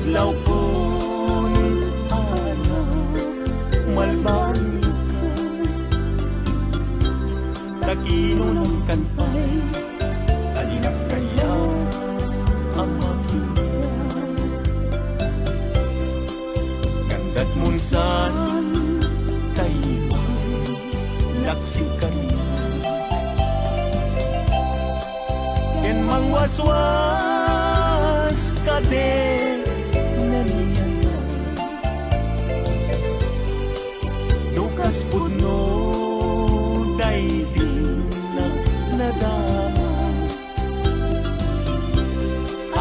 adlaw kun ana malbang takino ng kantay kalinap kaya ang makina kandat munsan kayo laksikan ken mangwaswas ka din naniyaya lukas puno daigdig na nadama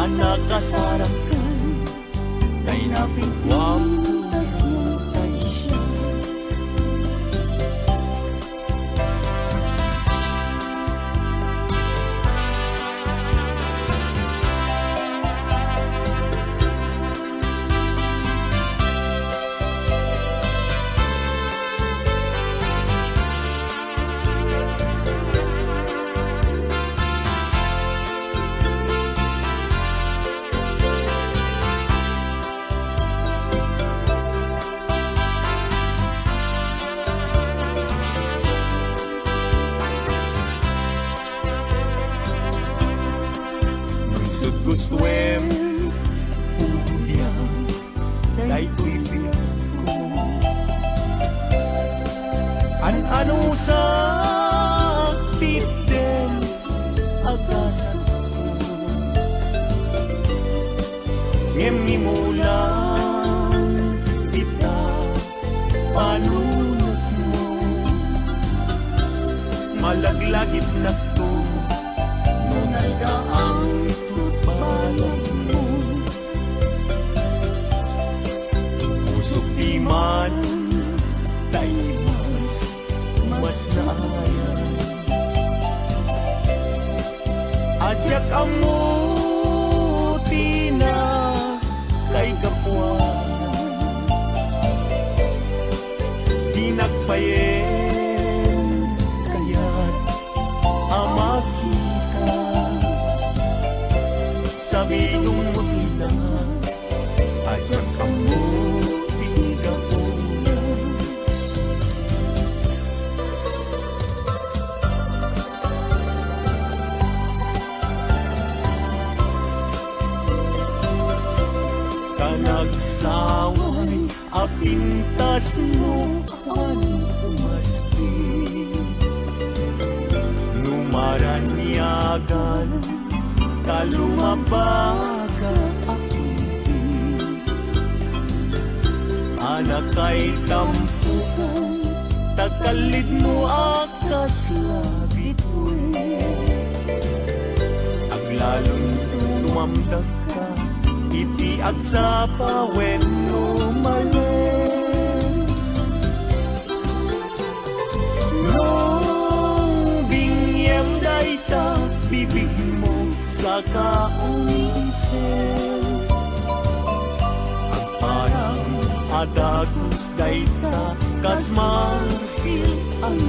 anak kasarakan kay napigwang tayo siya gustuem ubiang dai tuipin ko ano sa pitten agas ko ngem mulan kita panunot mo malaglagit na to nung nagdaang pusok di man tayo mas naayan adyak ang muti na kay kapuanan di nagpayen kaya't amakita sabi nung mutila adyak ang muti kapunan kanagsaway apintas mo ang umaspi numaranyagan kalumabaga akunti anak kay tampukan takalid mo akas labit aglalong tumamdag ka iti agsa pawen lumalen nung bingyem dayta bibig mo sa kaunisen ang parang adagos dayta kas marfil ang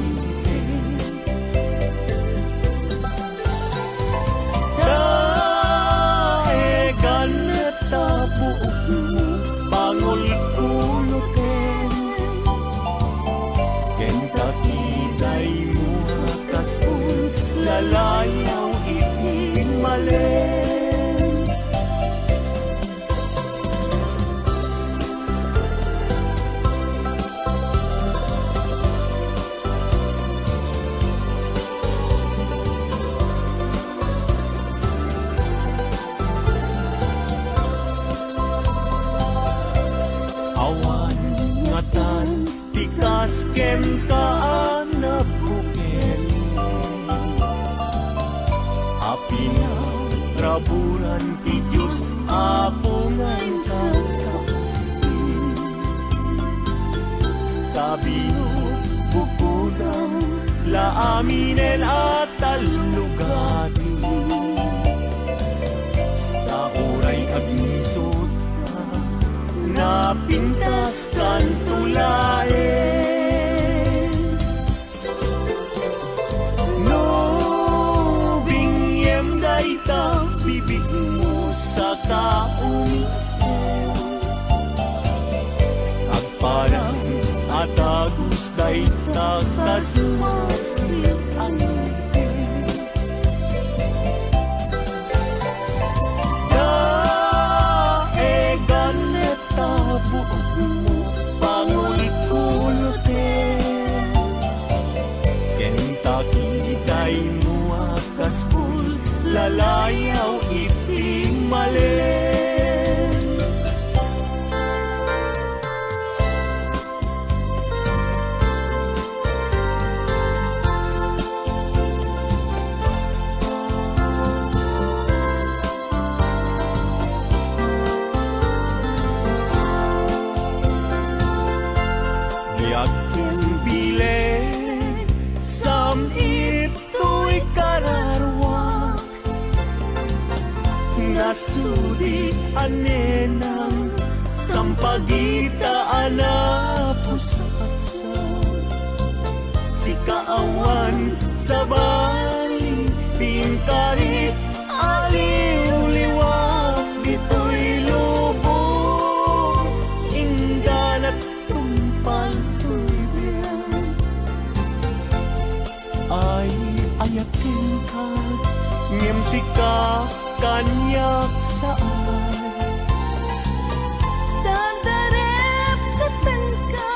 tabuok mo bangol kulutin ken kakiday mo kaspul lalayaw iting malen awan ngatan tikas ken kaan na buken api na raburan ti Diyos apungan kakaspi kabino bukudang laaminen at talugati tauray agnisot na pintas kan tulaen no bingyem dayta bibig mo sa kaunisen
sumapit ang ngipin. Daegan neta buot mo pangulit-ulitin. Kentucky day mo akaspul lalayaw iting malin. Yakin bile sam ito'y kararwa, nasudi anenang sampagita anapusasa. Si kaawan sa bali tingkarit aliw-liwag dito'y lubong ingganat tumpal tuwibian. Ay ayakin ka ngem sika kanyak saan.
Dadarep tepen ka,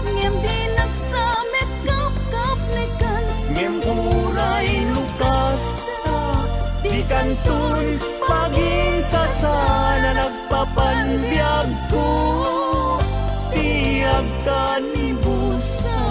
ngem di nagsamit kap-kap nikan.
Ngem uray lukas ta di kantun paging sasana nagpapanbiyag ko tiyag kanibusan.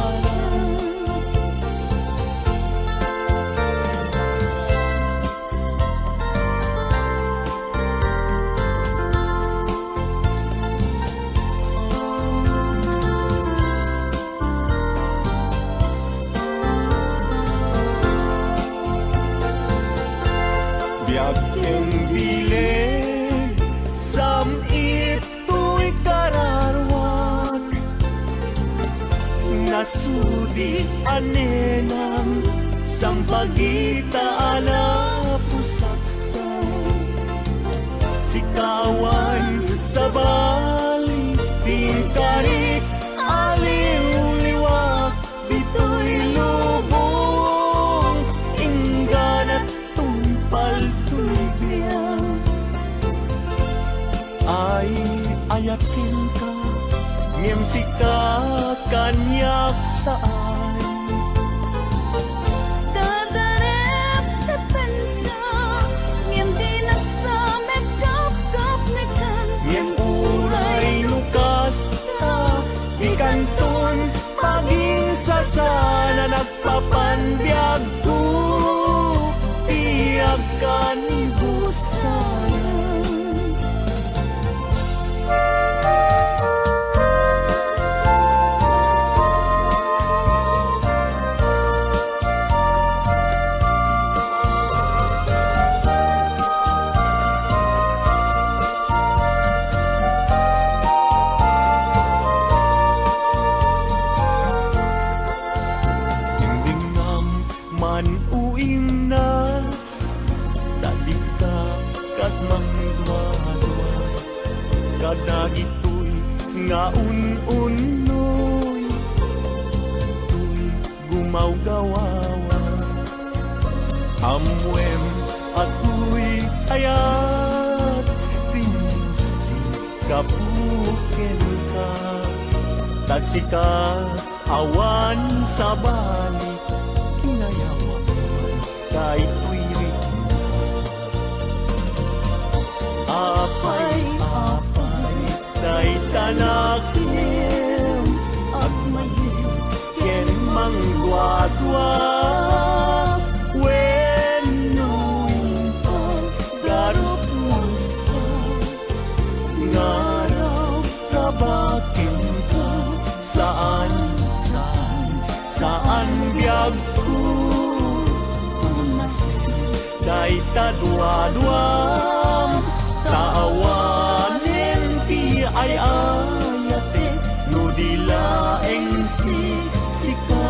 Biyaking bilen sam ito'y kararwag, nasudi anenang sampagita anapusaksan. Sikawan sa bali tingkarit aliw-liwag dito'y lubong ingganat tumpal tuwibian. Ay ayakin ka ngem sika kanyak saan.
Dadarep tepen ka, ngem di nagsamit kap-kap nikan.
Ngem uray lukas ta di kantun paging sasana nagpapanbiyag ko tiyag kanibusan. Hindingam man uing nas tadi ka kat mangdwa-dwa kadagitoy nga un-unoy tuy gumaw-gawawa amwem atoy ayat pinusi kapuken ka tasika awan sa bali kinayawan kahit tuwirit apay kay tanakim at mayim ken mangdwa-dwa when nuintang garup musa ngaraw kabakin ka saan biyag ko unasin kay tadwa-dwam taawanin ti ay ayate no dilaeng sika.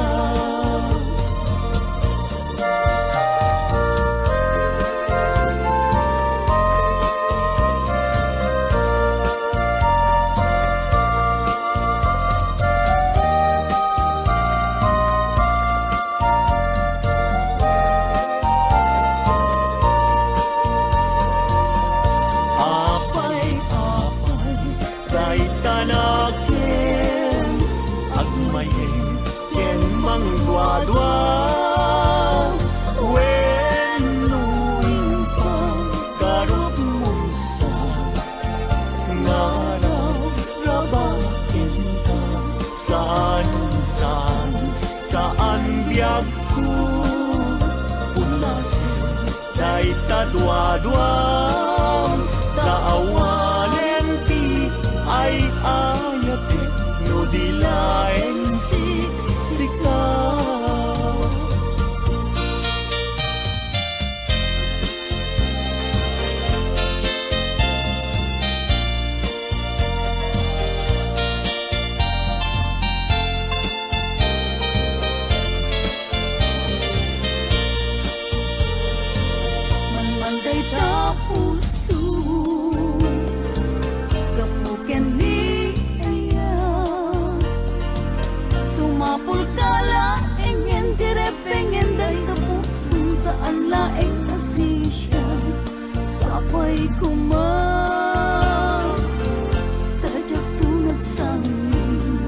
Day tadwa-dwam Taawalen ti ay ayapit No dilaeng si sikaw
Manday ta puso kapuken ni aya sumapul kala engen direpengen day ta puso saan laeng asisya sapay kuma tajak tunad sangin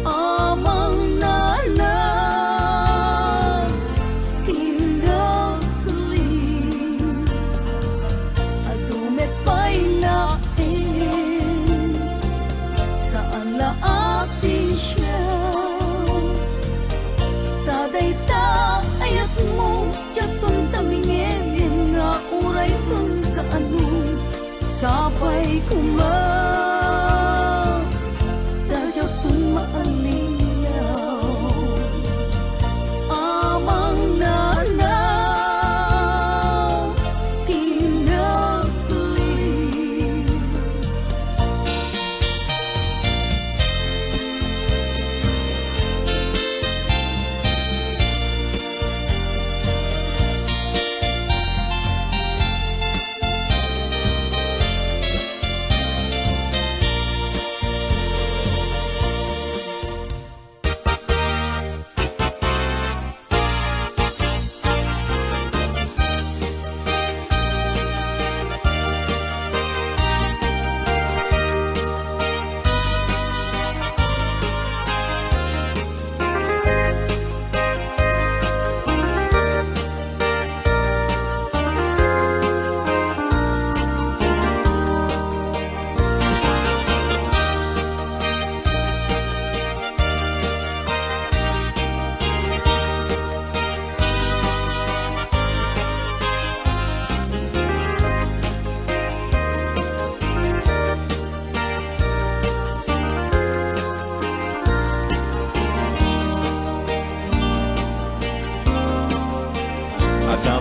amang nana tindak keling adumet pa'y lain saan laasin siya taday ta ayat mo jatun tamingin nga uray tun kaano sapay kuma tajak tun maaliyaw amang nanaw tinakling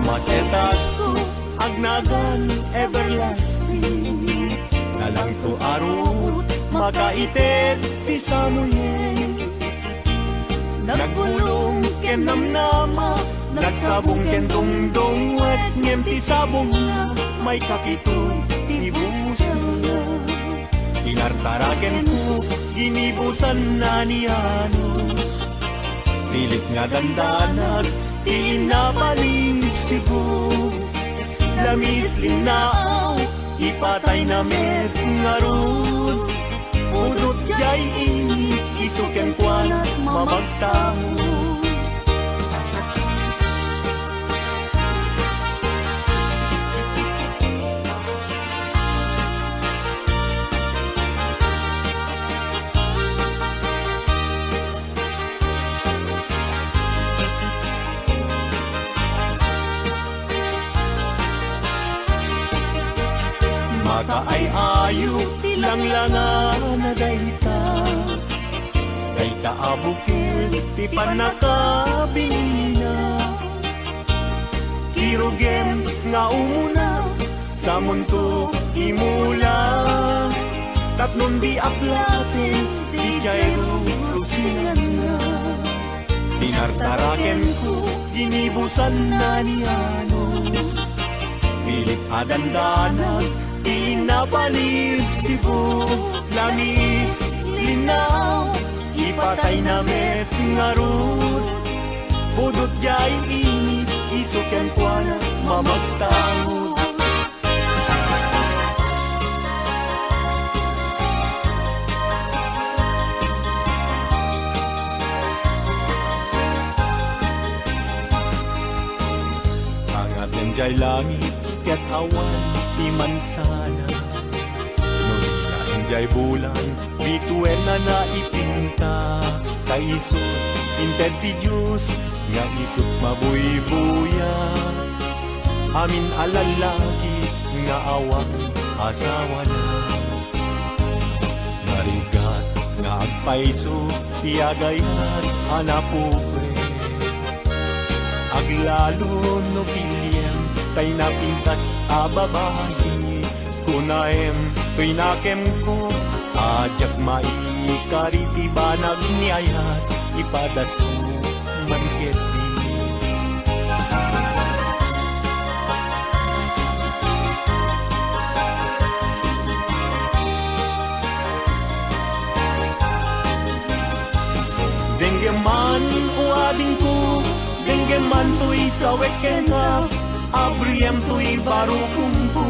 Masetas ko agnagan everlasting Nalang to arut makaitet ti samuyen Nagbulong ken namnama Nagsabong ken dongdong Wet ngem ti sabong na May kapito ti busan Tinartaraken ko ginibusan na ni Anos Pilit nga dandanag Di napaling sibo Lamis linao Ipatay na met ngarud Udot jay ini Isuken kwan mamagtamo Maka ay ayok tilang langa na dayta Dayta abukil ti panakabina Kirugem nga umuna sa mundo imula Tatlong di aplatin di jayro lusingan na Tinartaraken ko ginibusan na ni Anos Pilit adandanag Inabalib sibo Lamis linaw Ipatay na met ngarut Budot jay init Isuken kwa na mamagtangod Angat ng jay langit Kat awan di mansana Jay bulan, bituin na naipinta Kaisot, inted ti Diyos Nga isot mabuy-buya amin alalaki nga awang asawa na. Narigat nga agpaiso tiyagayat anapubre, aglalo no pilyen kay napintas a babae. Kunaem pinakem ko ajak maikariti banag niayat ipadas ko manketi. Denggeman uading ko, denggeman to'y sa wekenda, abriyem to'y baro kumpo,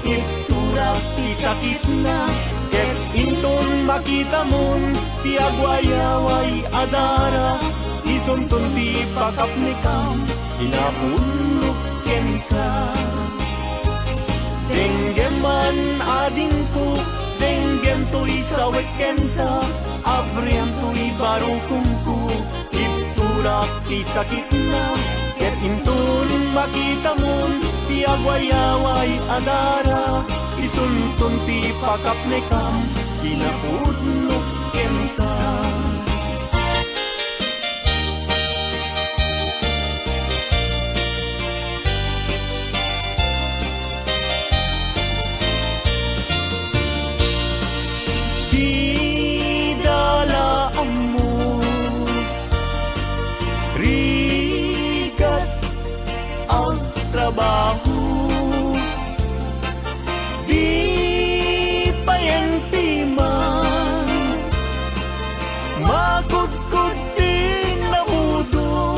iturak ti sakit na, ket inton makita mon, ti agwayaway adara, isunton ti pakap ni kam, inapunok ken ka. Denggeman ading ko, denggem to'y sa wekenda, abriyem to'y baro kumpo, iturak ti sakit na, ket inton makita mon, ti agwayaway adara, isunton ti pakap ni kam, inapudnok ken ka. Di dalaan mo, rigat ang trabaho, di payenti man, magkudkod din na udo,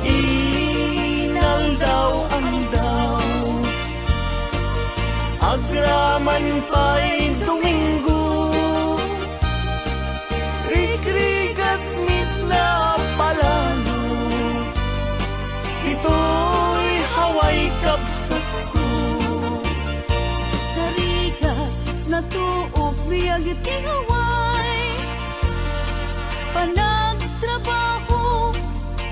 inal daw ang daw, agraman pa'y Domingo, rikrigat mit na palalo, ito'y haway kapsat ko.
Tarigat na tuop biyag iti haway, panagtrabaho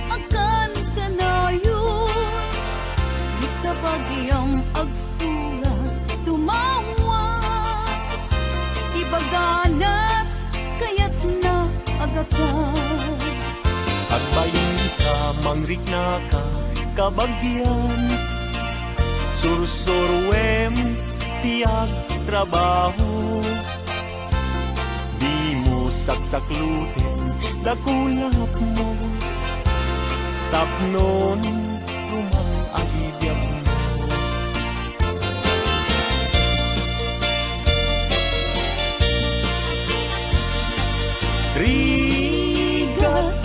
akan kanayon, itabagyang agsulat tumawa, ibaganat kayat na agatan.
Agbayin ka, mangrik na ka, kabagyan, sursurwem, tiag trabaho, di mo saksaklutin, dakulap mo, tapnon, rumang ahidyak mo. Rigat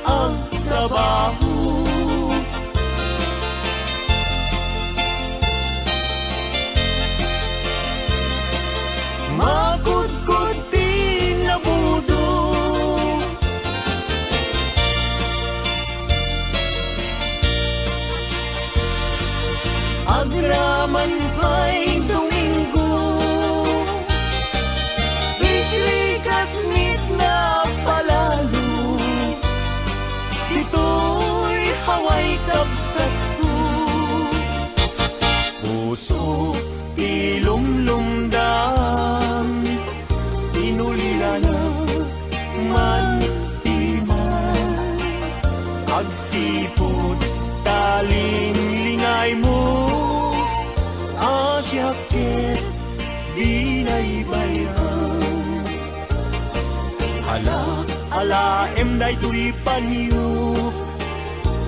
ang trabaho, magkudkod din na budo, agraman pa'y Domingo, rikrigat mit na palalo, dito'y haway kapsat ko. Puso ilumlumdam, inulila na man timan, agsipod taling lingay mo, asyakit binaybayan. Ala emday tuy panyo,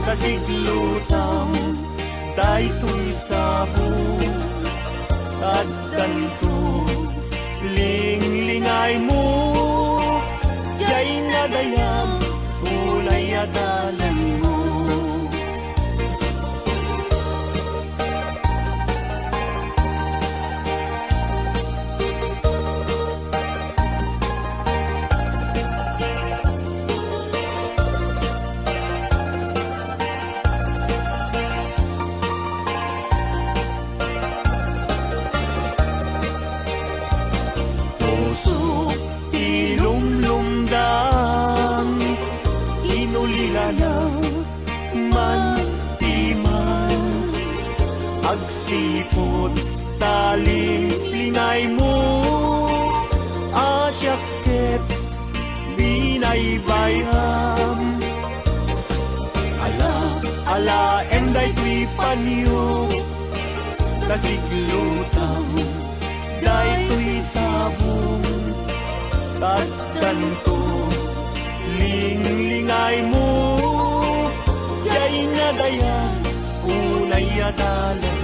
kasiglutang day tuy sabo, at ganto linglingay mo, jay nadayang kulay adalan mo. dayam ala enday tuy panyo kasiglutam day tuy sabong tagdanto linglingay mo jay nga dayan unay adalan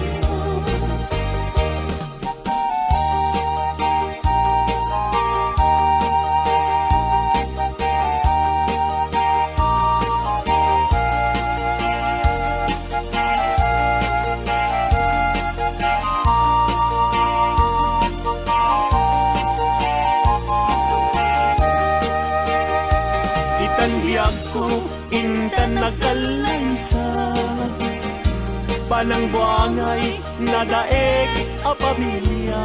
biyag ko intan nagkalaysa panang buangay nadaeg a pamilya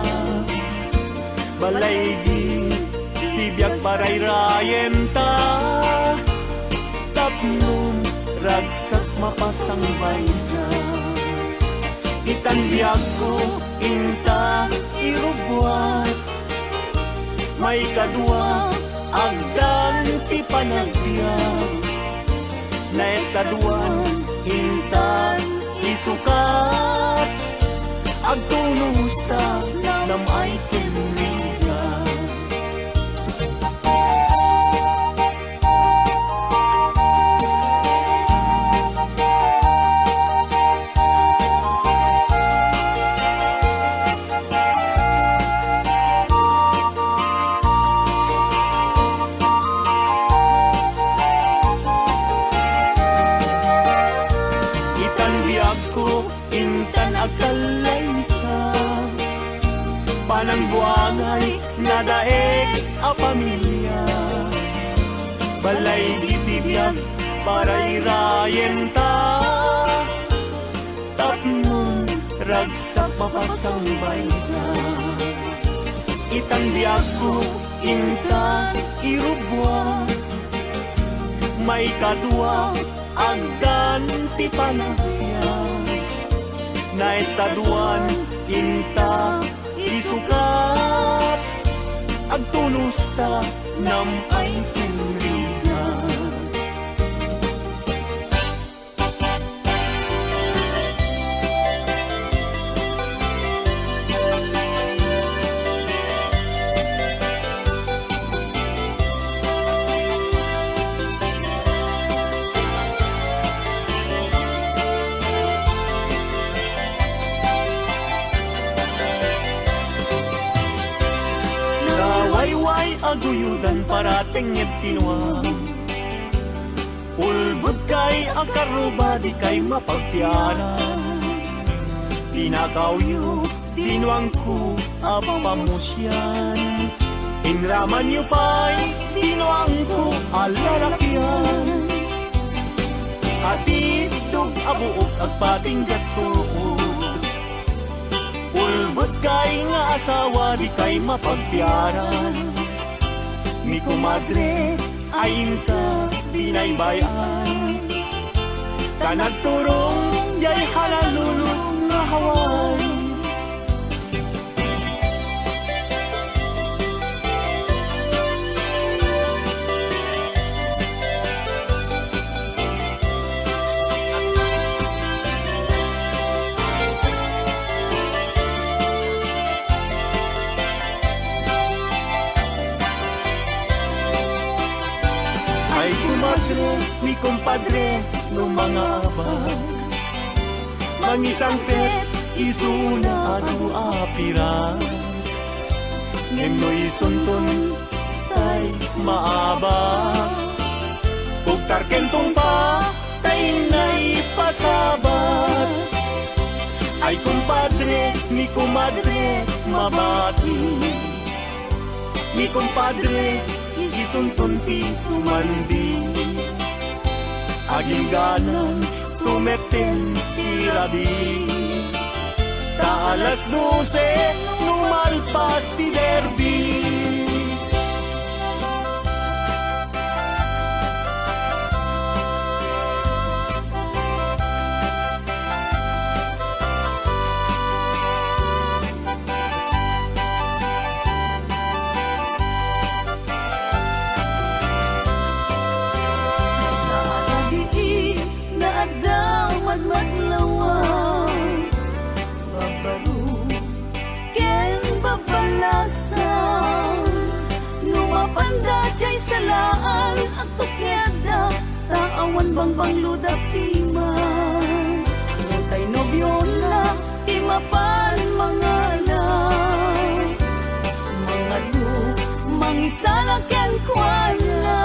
balay di tibiyag paray rayenta tapnom ragsak mapasang bayda itan biyag ko inta irubwat may kadwa agdan ti panagbiag na esaduan intan isukat agtunusta nam ay tinriga intan agkalaysa panang buangay nadaeg a pamilya balay ditibiyag paray rayenta tapnon ragsak mapasang bayda itang biyag ko inta irubwa may kadwa agdan ti panagbiag na estaduan inta isukat agtunusta nam ay tinriga Wayway aguyudan parating et tinuang ulbud kay akaruba di kay mapagtianan tinakawyo tinuang ko apamusyan inraman yu pa'y tinuang ko alalakyan atidog abuok agpating gatuod ulbud kay nga asawa di kay mapagpiaran ni kumadre ayinta binaybayan kanagturong jay halalulot nga haway ay kumadre, mi kumpadre, no mga abag mangisang fet, isuna adu apira Nemnoy sunton, tay maaba Pugtar kentong pa, tay na'y pasabat ay kumpadre, mi kumadre, mabati mi kumpadre, isunton ti sumandi aging ganan tumeten tirabi ta alas 12 numalpas ti derby
madlawang Babaru ken babalasan Numapanda jay salaan At tukyada Taawan bang ludak timan Santay nobyo na Imapan mga lang Mga lu Mangisala ken kuala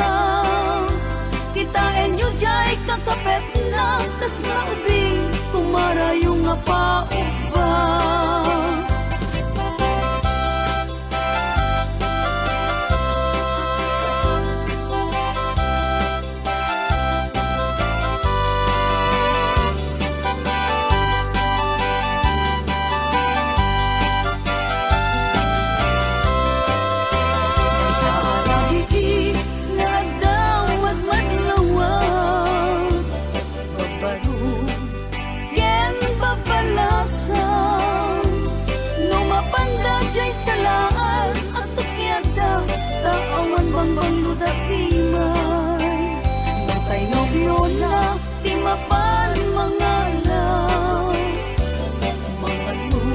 Kitain nyo jay kakapet na Tas na ubing Kumara yung nga paupa salaan at tukyada Taawan bang ludak timay Santay nobyo na Timapan mga lang Mga lu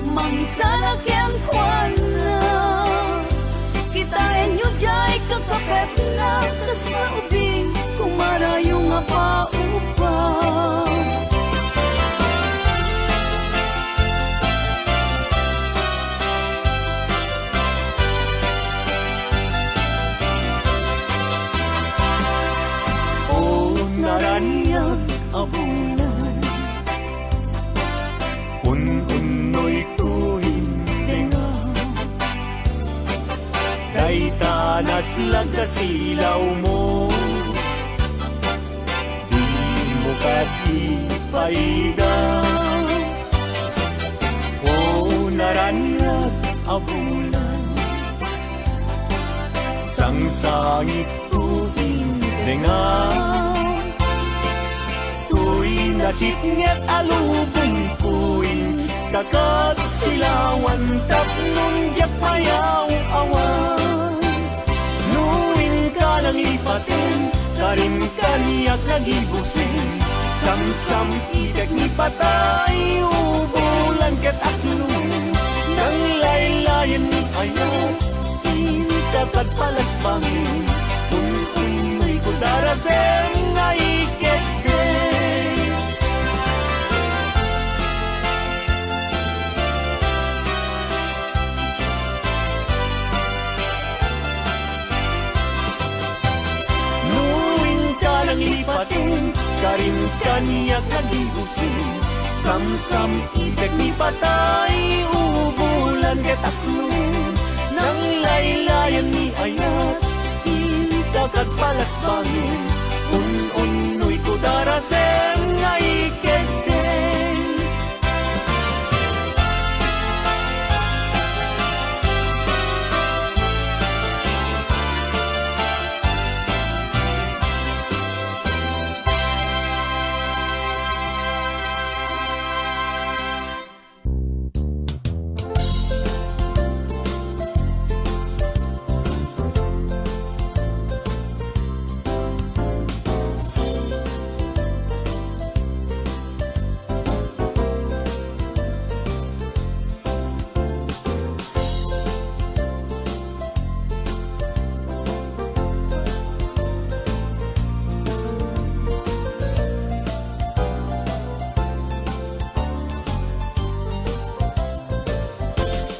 Mangisala ken kuala Kitain nyo jay kakapet na Tas na ubing Kumara yung apa-upa
Naraniyak abulan Un-unoy tuhin tenga Kay tanas lang kasilaw mo Di mo katipaiga O naraniyak abulan Sangsangit tuhin tenga Nasipnget alubong kuin Kakat silawan Tapnon jak mayaw awan Nuwin ka lang ipatin Karin kaniyak nagibusin Samsam idak ni patay Ubulan ket aklun Nang laylayan ni ayaw Inikakat palas bangin Un-unoy ko daraseng Naiket lipatin Karin kaniyak nagibusin Samsam itek ni patay Ubulan ketaklun Nang laylayan ni ayat Itakat palas bangin Un-unoy ko daraseng Naikekeng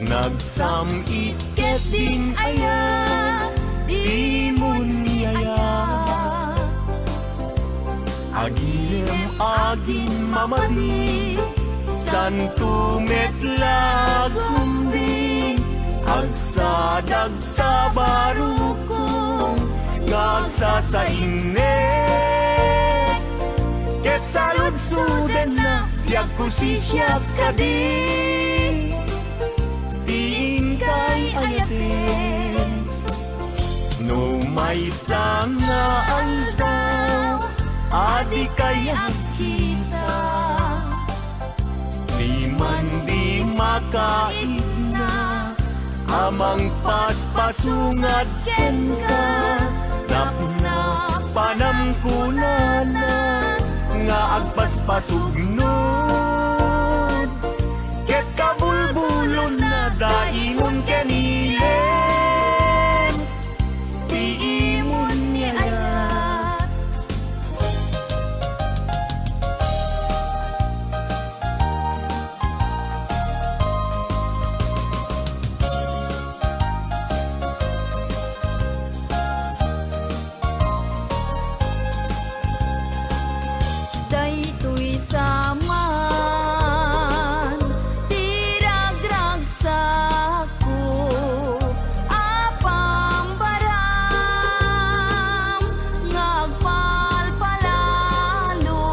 Nagsamit din aya Di mo niyaya Agim mamadi Santo metlag kumbing Agsadag sa barukong Nagsasainit Ket salud-suden na Yag kusisya ka din Kay ayatin No may sanga aldaw Adi kaya kita Di man di makain na Amang paspasungat ken ka Napna panamkunana nga agpaspasugnod ket kabulbulon na daingon kanilen tiimon ni ayat.
Daytoy saman tiragragsak ko apang baram ngagpalpalalo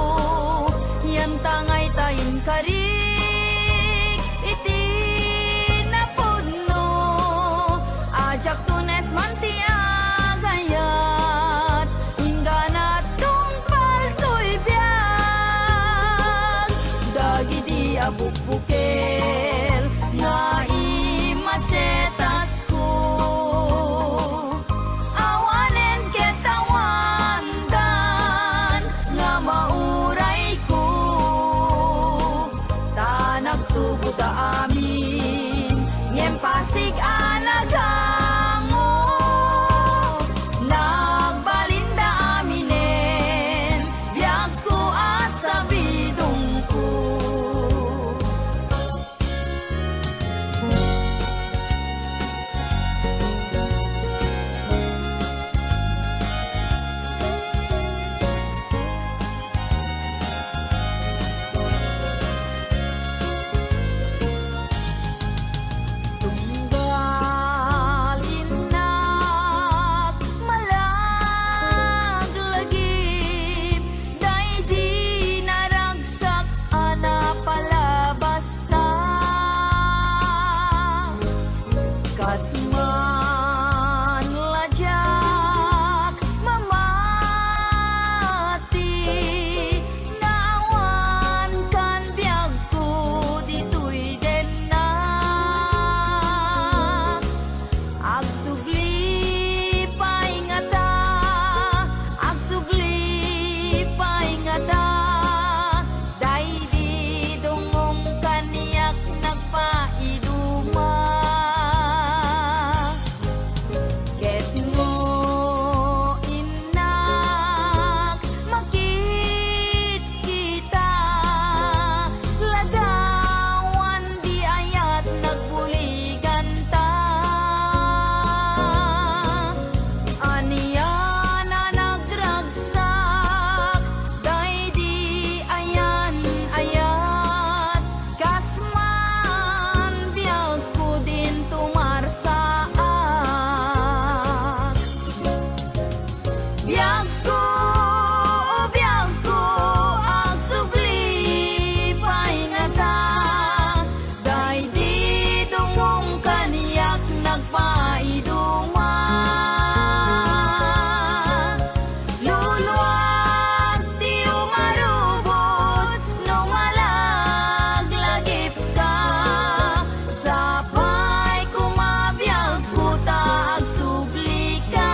yan tangay tayin karik iti napudno ajak tunes mantiagayat ingganat tungpal to'y biag dagiti abukbukel nga imasetas ko awanen ketawandan nga mauray ko tanag tubo da amin ngem pasig anagango nagbalinda aminen biag ko at sabidong ko. Tunggal inak malaglagip day di naragsak ana palabas na kasman ladyak mamati naawan kan biag ko dito'y den na agsugli paingata day di dungong kaniyak nagpaiduma ket mo inak makit kita lagawan di ayat nagbuligan ta aniya na nagragsak day di ayan ayat kasman biag ko din tumarsaak biag ko ang subli paingata day di dungong kaniyak nagpaiduma luluwag di umarubos no malaglagip ka sapay kumabiyag ko ta agsubli ka.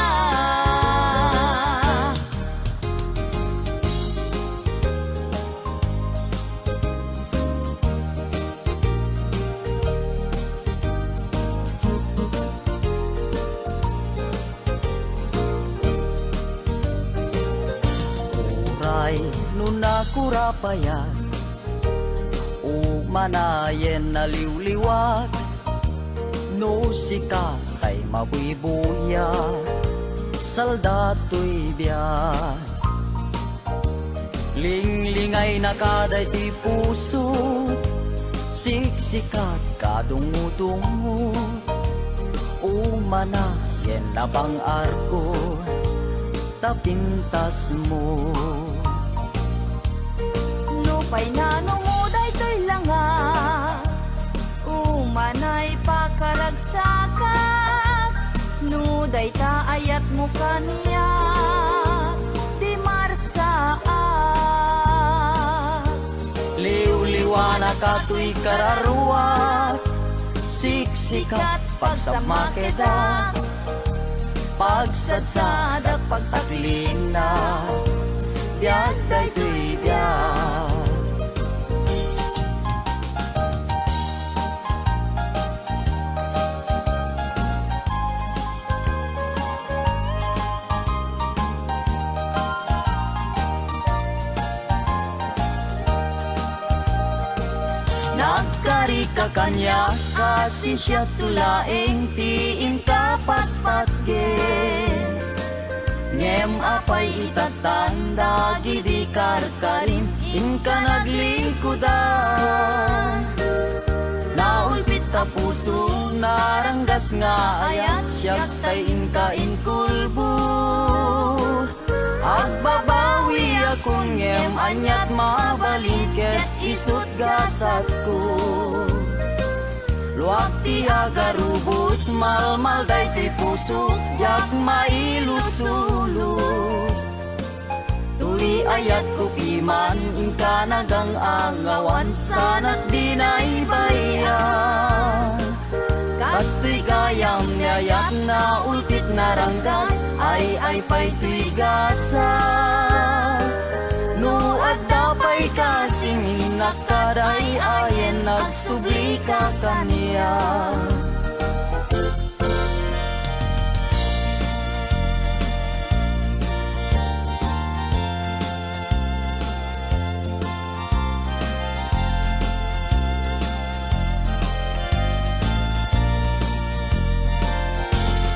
Uray nunakurapayan umanayen na liwliwat no sika kay mabuibuya saldato'y biyan linglingay na kaday ti puso siksikat kadungo-dungo umanayen na bang arko tapintas mo
Lupay na nunguday to'y langa umanay pakaragsakan nuday ta ayat mo kaniya di marsaak
liw-liwana kato'y kararuat siksikat pagsamakeda pagsatsadak pagtaklina biag daytoy biag Agkari ka kanya kasi siya tulaing tiin kapat-pat ngem apay itatanda gidi karkarim inka naglingkudan naulpit ta puso naranggas nga ayat siyak tay inka inkulbu agbabawi akong ngem anyat mabalingket isut gasat ko luwag ti agarubos malmal day ti puso jak mailusulus tuli ayat ko piman inka nagang angawan sanat dinay bayan kastoy gayam yayat na ulpit na ranggas ay pa'y tuy gasa no at dapay kasing inakaray ayen nagsubli ka kaniya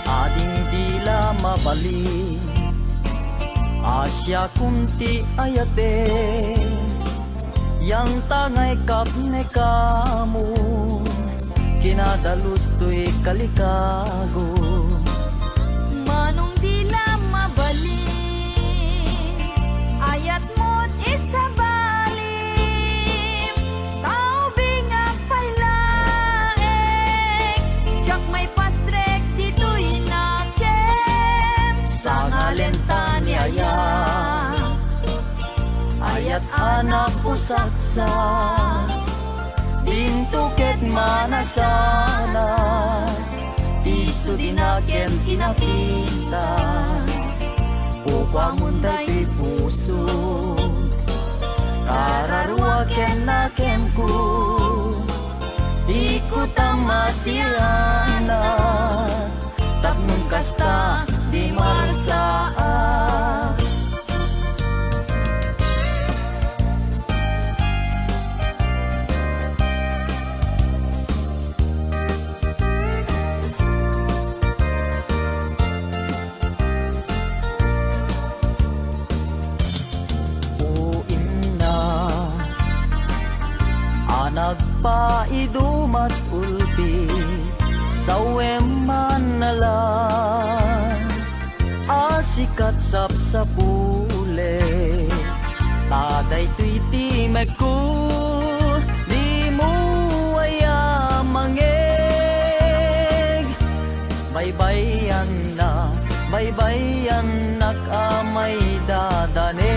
ading dila mabali Asya kunti ayate yang tangay kapne kamu kinadalus to'y kalikago
Manong dila mabali ayat mo't isabalim tao bingag pailaeng jak may pastrek dito'y nakem
sa ngalenta ni ayat anak pusatsa dintuket manasanas tiso dinaken kinapintas upang munday puso kararwaken nakem ko ikut ang masirana tapnon kasta di marsaa nagpaidumat ulpi sa weman nalang asikat sap sa pule taday tuiti magku di mo aya mangeg baybayan nak amay dadanes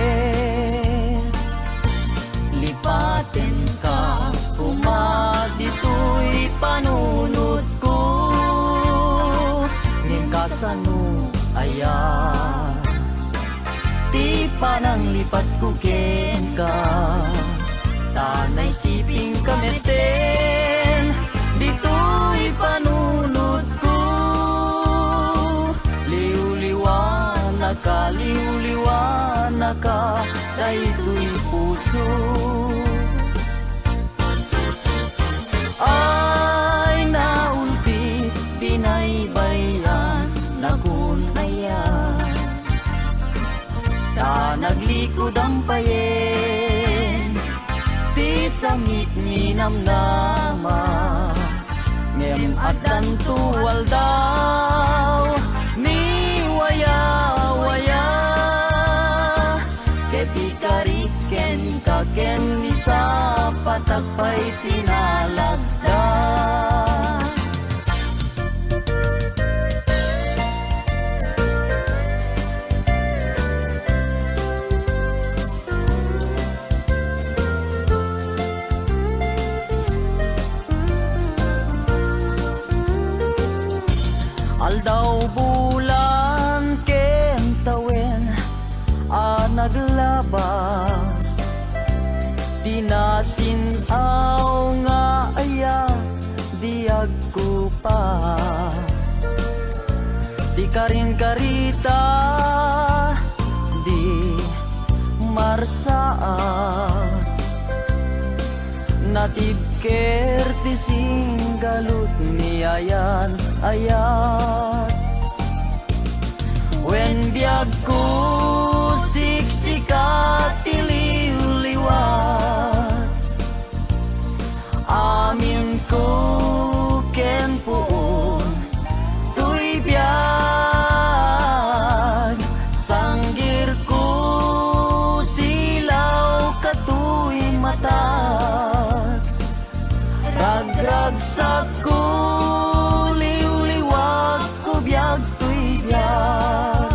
lipaten ka dito'y panunod ko ngin kasano ayan ti panang lipat ko ken ka tanay siping kameten dito'y panunod ko liwliwana ka dayto'y puso ay naulpi pinaybayan na kunayan ta naglikod ang payen ti sangit ni namnama ngem at dantuwal daw ni waya kepikariken kaken misa patakpay tinalagda aldaw bulan ken tawen naglabas tinasinaw nga aya diag kupas di karing karita di marsaat natibker ti singgalut ni ayat. Wen biag ko siksikat ti liwliwat, amin ko ken puon tuy biag, sanggir ko silaw katuy matag, ragragsak ko liwliwat ko biag tuy biag.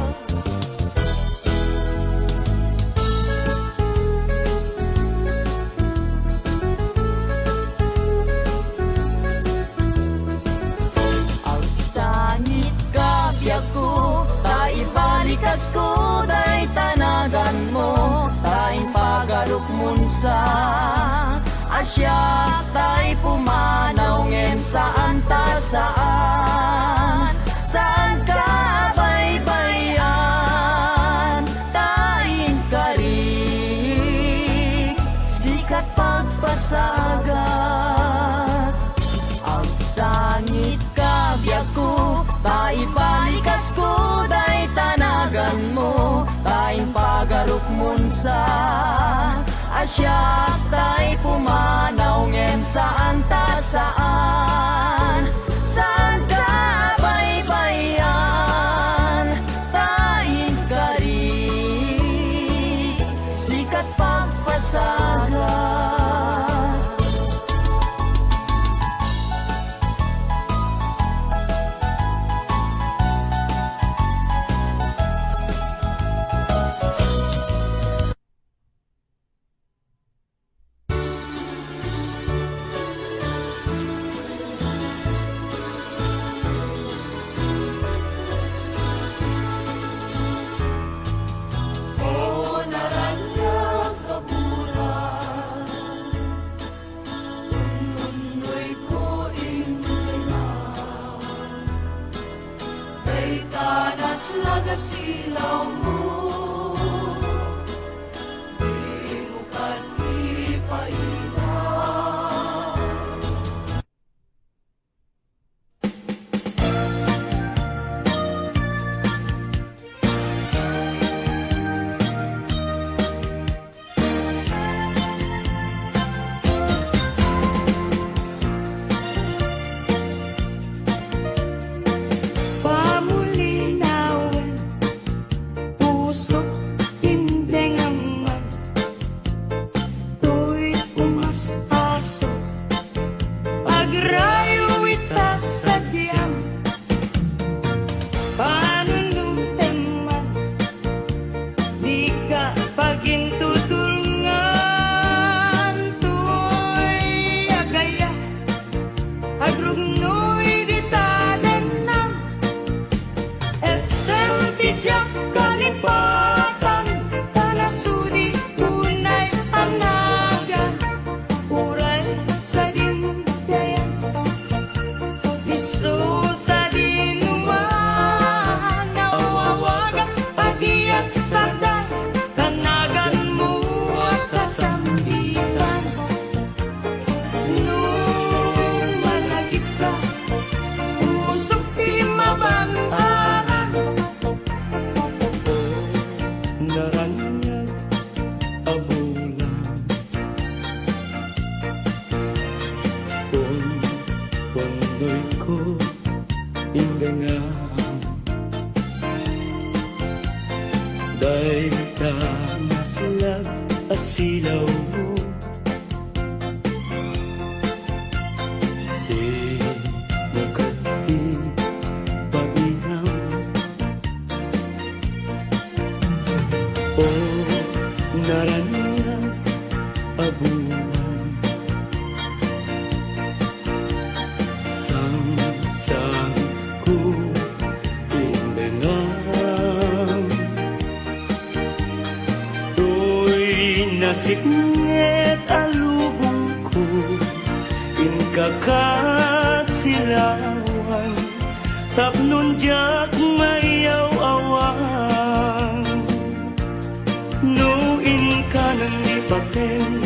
Balikas ko day tanagan mo, tayong pagarukmun sa Asya, tay pumanaw ngem saan ta saan, saan ka baybayan, tayin karig, sikat pagpasagat. Ang sangit ka biag ko, tay balikas ko day tanagan mo, tayong pagarukmun sa Asya, tay pumanaw ngem saan ta saan, saan ka baybayan, tayin karig, sikat pagpasagat.
Silaw mo, di mo katipaila. Pamulinawan, puso, hindeng aman, tuy umasaso, pagrayo itas sa diyam, panunutin man, di ka pagintutulngan, tuy agaya, agrugnoy di tadenang, Tiyak kalipatan, tanasudi tunay anagan, uray sa dindayan, iso sa dinuman, nawawagan pagiyat sarday, tanagan mo at kasambitan. Nung malagip ka, usok di mabantaran,
naranyag abulan, pondoy ko indangan, day tamaslag asilaw mo, di mo kati paginam. O naranyag abulan, sang ko indangan, to'y nasipnget alubong ko, inkakat silawan, tapnon jak mayaw awan. No in ka nang ipapen,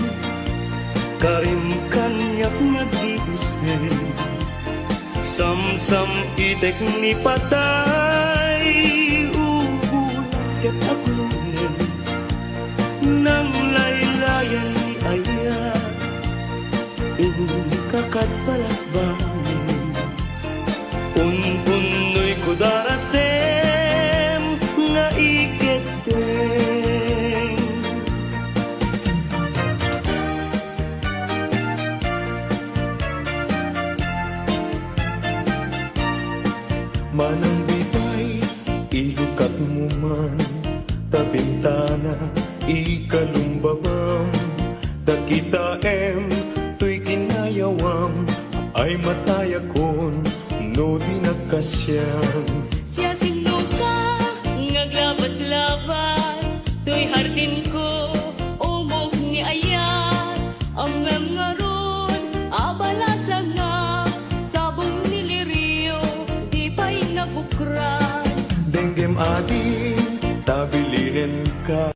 Karim kanyak nag-iusin Samsam itek ni patay Ugulat kat aglunin Nang laylayan ni ayat Kakat palasbangin Unpunoy ko darasem Nga iketeng Manang bibay, ilukat mo man Tabintana, ikalumbabam Takita tuy kinayawam Ay matayakon, no di nagkasyam
Siya sino ka, ngaglabas-labas Tuy hardin ko, umog ni ayat Amem nga ron, abalasa nga Sabong niliriyo, di pa'y nabukran
Denggem adin, tabilinin ka